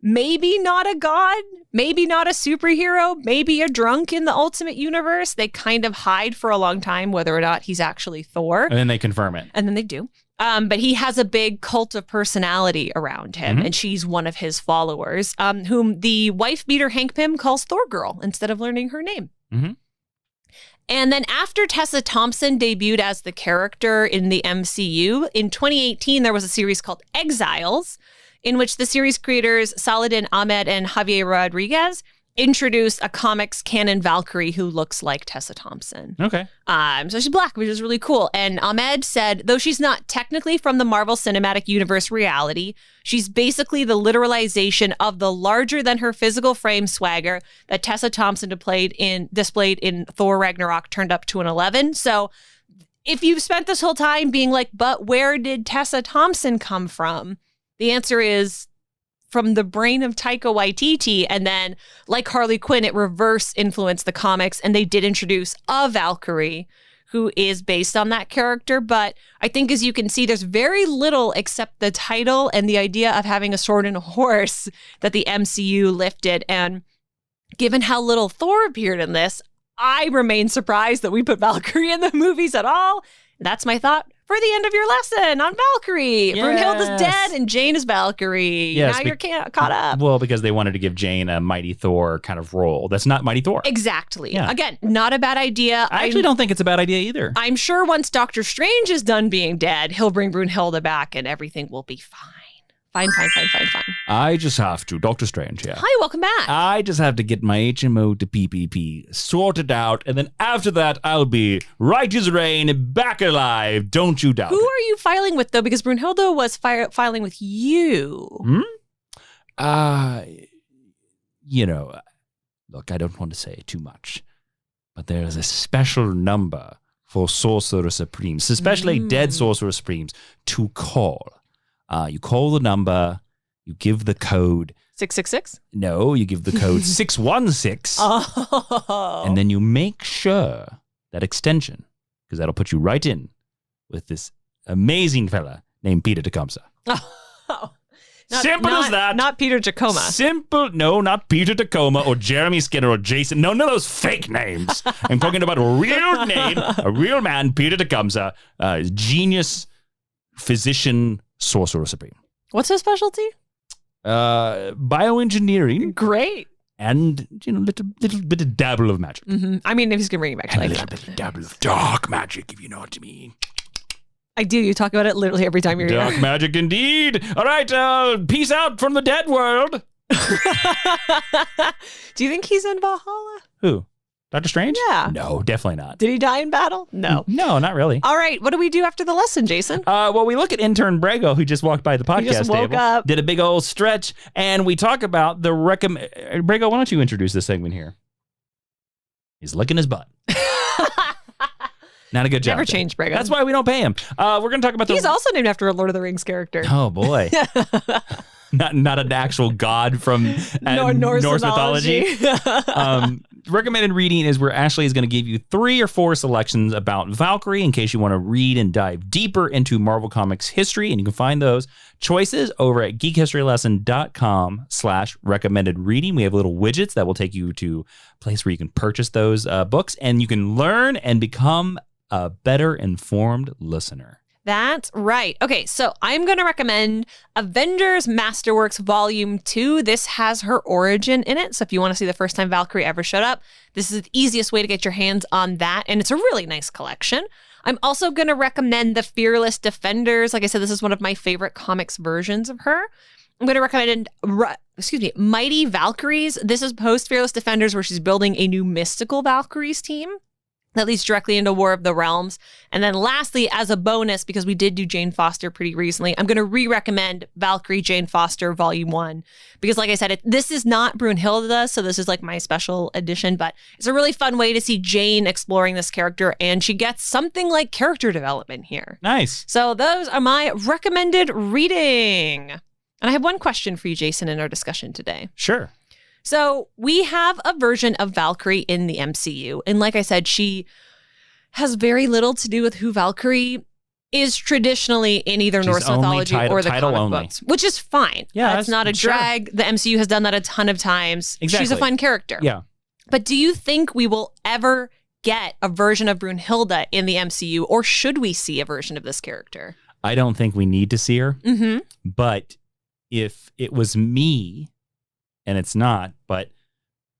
maybe not a god, maybe not a superhero, maybe a drunk in the Ultimate Universe. They kind of hide for a long time whether or not he's actually Thor. And then they confirm it. And then they do. But he has a big cult of personality around him, and she's one of his followers, whom the wife-beater Hank Pym calls Thor Girl instead of learning her name. Mm-hmm. And then after Tessa Thompson debuted as the character in the MCU, in 2018, there was a series called Exiles, in which the series creators Saladin Ahmed and Javier Rodriguez introduced a comics canon Valkyrie who looks like Tessa Thompson. Okay. So she's black, which is really cool. And Ahmed said, though she's not technically from the Marvel Cinematic Universe reality, she's basically the literalization of the larger than her physical frame swagger that Tessa Thompson displayed in Thor Ragnarok turned up to an 11. So if you've spent this whole time being like, but where did Tessa Thompson come from? The answer is from the brain of Taika Waititi, and then, like Harley Quinn, it reverse influenced the comics, and they did introduce a Valkyrie who is based on that character. But I think, as you can see, there's very little except the title and the idea of having a sword and a horse that the MCU lifted. And given how little Thor appeared in this, I remain surprised that we put Valkyrie in the movies at all. That's my thought for the end of your lesson on Valkyrie. Yes. Brunhilda's dead and Jane is Valkyrie. Yes, now you're caught up. Well, because they wanted to give Jane a Mighty Thor kind of role. That's not Mighty Thor. Exactly. Yeah. Again, not a bad idea. I actually don't think it's a bad idea either. I'm sure once Doctor Strange is done being dead, he'll bring Brunhilda back and everything will be fine. Fine. I just have to. Dr. Strange here. Hi, welcome back. I just have to get my HMO to PPP sorted out, and then after that, I'll be right as rain, back alive. Don't you doubt Who it. are you filing with, though? Because Brunhilda was filing with you. Look, I don't want to say too much, but there is a special number for Sorcerer Supremes, especially dead Sorcerer Supremes, to call. You call the number, you give the code. 666? No, you give the code 616. Oh. And then you make sure that extension, because that'll put you right in with this amazing fella named Peter Tecumseh. Oh. Simple as that. Not Peter Tacoma. Simple. No, not Peter Tacoma or Jeremy Skinner or Jason. No, none of those fake names. I'm talking about a real name, a real man, Peter Tecumseh, genius, physician, Sorcerer Supreme. What's his specialty? Bioengineering. Great. And, little bit of dabble of magic. Mm-hmm. I mean, if he's going to bring it back to And life. a little bit of dabble of dark magic, if you know what I mean. I do. You talk about it literally every time you're Dark here. magic indeed. All right, peace out from the dead world. Do you think he's in Valhalla? Who? Dr. Strange? Yeah. No, definitely not. Did he die in battle? No. No, not really. All right. What do we do after the lesson, Jason? Well, we look at intern Brego, who just walked by the podcast He just woke table, up. did a big old stretch, and we talk about the Brego, why don't you introduce this segment here? He's licking his butt. Not a good job. Never there. changed, Brego. That's why we don't pay him. We're going to talk about He's also named after a Lord of the Rings character. Oh, boy. Not an actual god from Norse mythology. Recommended reading is where Ashley is going to give you 3 or 4 selections about Valkyrie in case you want to read and dive deeper into Marvel Comics history. And you can find those choices over at geekhistorylesson.com/recommended reading. We have little widgets that will take you to a place where you can purchase those books, and you can learn and become a better informed listener. That's right. Okay, so I'm going to recommend Avengers Masterworks Volume 2. This has her origin in it. So if you want to see the first time Valkyrie ever showed up, this is the easiest way to get your hands on that. And it's a really nice collection. I'm also going to recommend The Fearless Defenders. Like I said, this is one of my favorite comics versions of her. I'm going to recommend, Mighty Valkyries. This is post Fearless Defenders, where she's building a new mystical Valkyries team that leads directly into War of the Realms. And then lastly, as a bonus, because we did do Jane Foster pretty recently, I'm going to re-recommend Valkyrie Jane Foster Volume 1. Because like I said, this is not Brunhilda, so this is like my special edition, but it's a really fun way to see Jane exploring this character, and she gets something like character development here. Nice. So those are my recommended reading. And I have one question for you, Jason, in our discussion today. Sure. So we have a version of Valkyrie in the MCU. And like I said, she has very little to do with who Valkyrie is traditionally in either Norse mythology or the comic books, which is fine. Yeah, that's not a drag. Sure. The MCU has done that a ton of times. Exactly. She's a fun character. Yeah. But do you think we will ever get a version of Brunhilda in the MCU, or should we see a version of this character? I don't think we need to see her. Mm-hmm. But if it was me, and it's not, but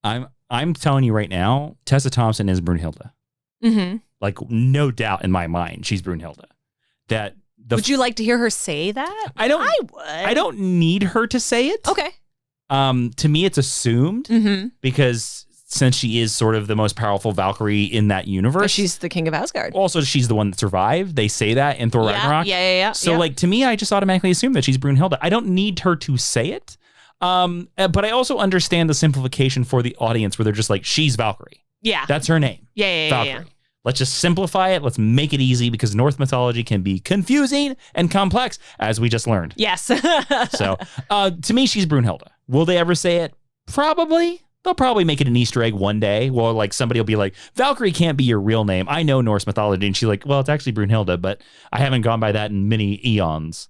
I'm telling you right now, Tessa Thompson is Brunhilda. Mm-hmm. Like, no doubt in my mind, she's Brunhilda. Would you like to hear her say that? I would. I don't need her to say it. Okay. To me, it's assumed because since she is sort of the most powerful Valkyrie in that universe. But she's the king of Asgard. Also, she's the one that survived. They say that in Thor Ragnarok. Yeah. So, like, to me, I just automatically assume that she's Brunhilda. I don't need her to say it. But I also understand the simplification for the audience where they're just like, she's Valkyrie. Yeah. That's her name. Yeah. Valkyrie. Let's just simplify it. Let's make it easy because Norse mythology can be confusing and complex, as we just learned. Yes. So, to me, she's Brunhilda. Will they ever say it? Probably. They'll probably make it an Easter egg one day. Well, like somebody will be like, Valkyrie can't be your real name. I know Norse mythology. And she's like, well, it's actually Brunhilda, but I haven't gone by that in many eons.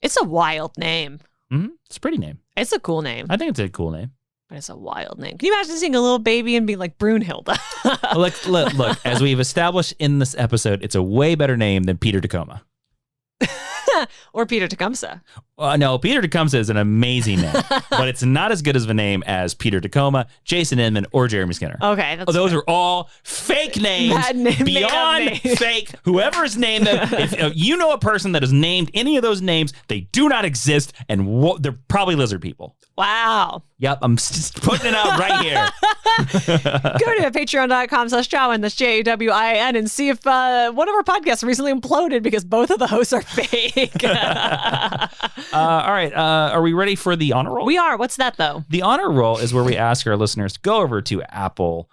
It's a wild name. Mm-hmm. It's a pretty name. It's a cool name. I think it's a cool name. But it's a wild name. Can you imagine seeing a little baby and being like Brunhilda? Look, as we've established in this episode, it's a way better name than Peter Tacoma. Or Peter Tecumseh. No, Peter Tecumseh is an amazing name, but it's not as good of a name as Peter Tacoma, Jason Inman, or Jeremy Skinner. Okay. Those are all fake names, beyond fake. Whoever's named them, if you know a person that has named any of those names, they do not exist, and they're probably lizard people. Wow. Yep, I'm just putting it out right here. Go to patreon.com/Jawiin, that's Jawin, and see if one of our podcasts recently imploded because both of the hosts are fake. All right. Are we ready for the honor roll? We are. What's that, though? The honor roll is where we ask our listeners to go over to Apple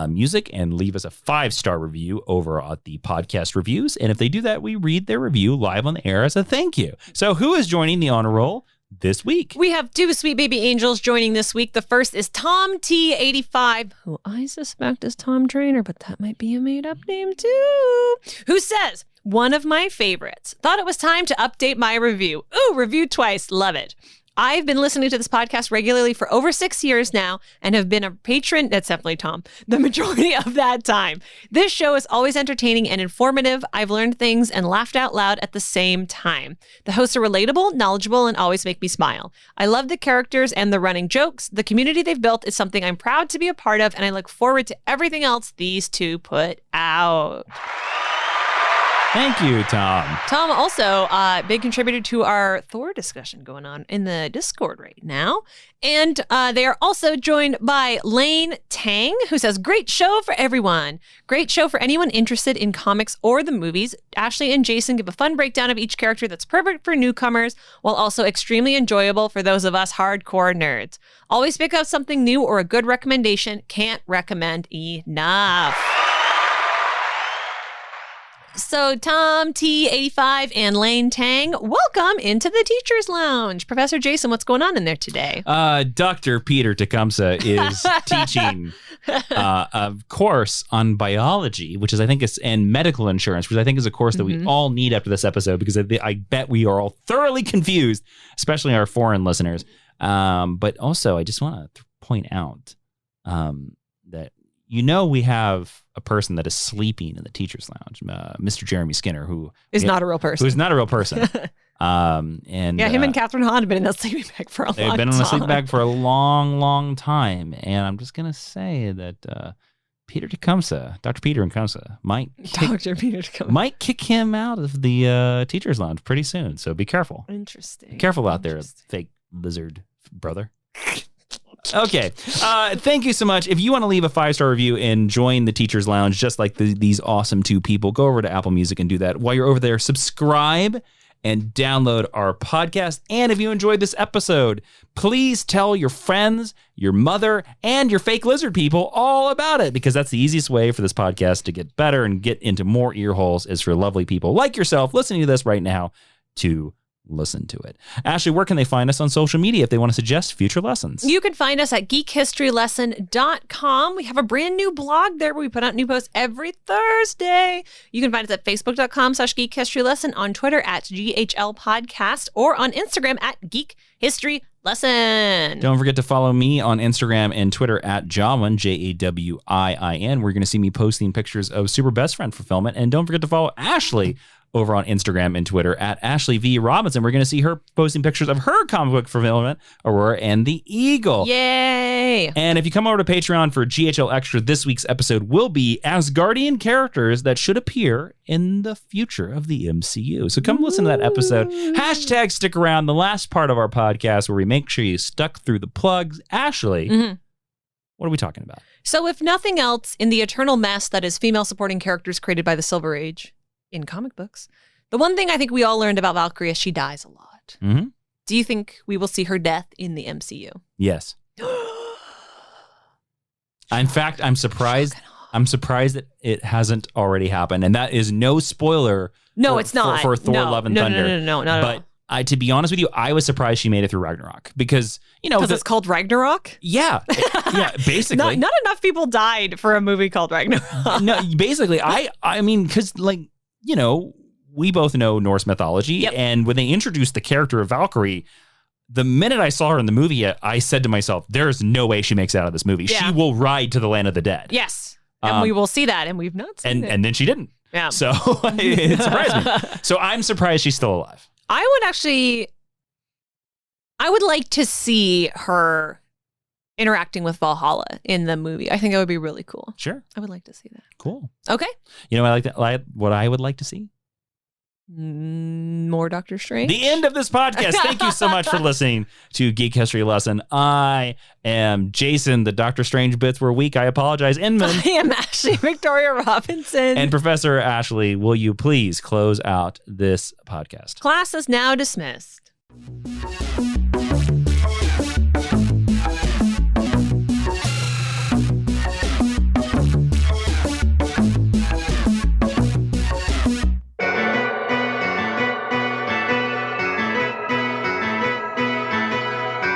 Music and leave us a 5-star review over at the podcast reviews. And if they do that, we read their review live on the air as a thank you. So who is joining the honor roll this week? We have 2 sweet baby angels joining this week. The first is Tom T85, who I suspect is Tom Trainer, but that might be a made-up name too, who says, one of my favorites. Thought it was time to update my review. Ooh, reviewed twice. Love it. I've been listening to this podcast regularly for over 6 years now and have been a patron, that's definitely Tom, the majority of that time. This show is always entertaining and informative. I've learned things and laughed out loud at the same time. The hosts are relatable, knowledgeable, and always make me smile. I love the characters and the running jokes. The community they've built is something I'm proud to be a part of, and I look forward to everything else these two put out. Thank you, Tom. Tom also big contributor to our Thor discussion going on in the Discord right now. And they are also joined by Lane Tang, who says, great show for everyone. Great show for anyone interested in comics or the movies. Ashley and Jason give a fun breakdown of each character that's perfect for newcomers, while also extremely enjoyable for those of us hardcore nerds. Always pick up something new or a good recommendation. Can't recommend enough. So Tom T85 and Lane Tang, welcome into the Teacher's Lounge. Professor Jason, what's going on in there today? Dr. Peter Tecumseh is teaching a course on biology, which is, I think, and medical insurance, which I think is a course that we all need after this episode, because I bet we are all thoroughly confused, especially our foreign listeners. But also, I just want to point out that, we have a person that is sleeping in the Teacher's Lounge, Mr. Jeremy Skinner, who is not a real person. Who is not a real person. And him and Catherine Hahn have been in that sleeping bag for a long time. They've been in a sleeping bag for a long, long time. And I'm just going to say that Peter Tecumseh, Dr. Peter Tecumseh, might kick him out of the Teacher's Lounge pretty soon. So be careful. Interesting. Be careful out there, fake lizard brother. Okay. Thank you so much. If you want to leave a 5-star review and join the Teacher's Lounge, just like these awesome 2 people, go over to Apple Music and do that. While you're over there, subscribe and download our podcast. And if you enjoyed this episode, please tell your friends, your mother, and your fake lizard people all about it, because that's the easiest way for this podcast to get better and get into more ear holes, is for lovely people like yourself listening to this right now to listen to it. Ashley, where can they find us on social media if they want to suggest future lessons? You can find us at geekhistorylesson.com. We have a brand new blog there where we put out new posts every Thursday. You can find us at facebook.com/geekhistorylesson, on Twitter at GHL Podcast, or on Instagram at Geek History Lesson. Don't forget to follow me on Instagram and Twitter at Jawiin, Jawiin. We're going to see me posting pictures of Super Best Friend fulfillment. And don't forget to follow Ashley over on Instagram and Twitter at Ashley V. Robinson. We're going to see her posting pictures of her comic book fulfillment, Aurora and the Eagle. Yay! And if you come over to Patreon for GHL Extra, this week's episode will be Asgardian characters that should appear in the future of the MCU. So come listen to that episode. Hashtag stick around, the last part of our podcast where we make sure you stuck through the plugs. Ashley, what are we talking about? So if nothing else, in the eternal mess that is female supporting characters created by the Silver Age in comic books, the one thing I think we all learned about Valkyrie is she dies a lot. Do you think we will see her death in the MCU? Yes. In fact, I'm surprised that it hasn't already happened. And that is no spoiler. No, it's not. For Thor, Love and Thunder. No, not at all. But to be honest with you, I was surprised she made it through Ragnarok, because, because it's called Ragnarok? Yeah. Yeah, basically. Not enough people died for a movie called Ragnarok. No, basically, I mean, because, we both know Norse mythology, and when they introduced the character of Valkyrie, the minute I saw her in the movie, I said to myself, there's no way she makes it out of this movie. Yeah. She will ride to the land of the dead. Yes. And we will see that, and we've not seen it. And then she didn't. Yeah. So it surprised me. So I'm surprised she's still alive. I would like to see her interacting with Valhalla in the movie. I think that would be really cool. Sure. I would like to see that. Cool. Okay. You know what I would like to see? More Doctor Strange. The end of this podcast. Thank you so much for listening to Geek History Lesson. I am Jason. The Doctor Strange bits were weak. I apologize. Inman. I am Ashley Victoria Robinson. And Professor Ashley, will you please close out this podcast? Class is now dismissed.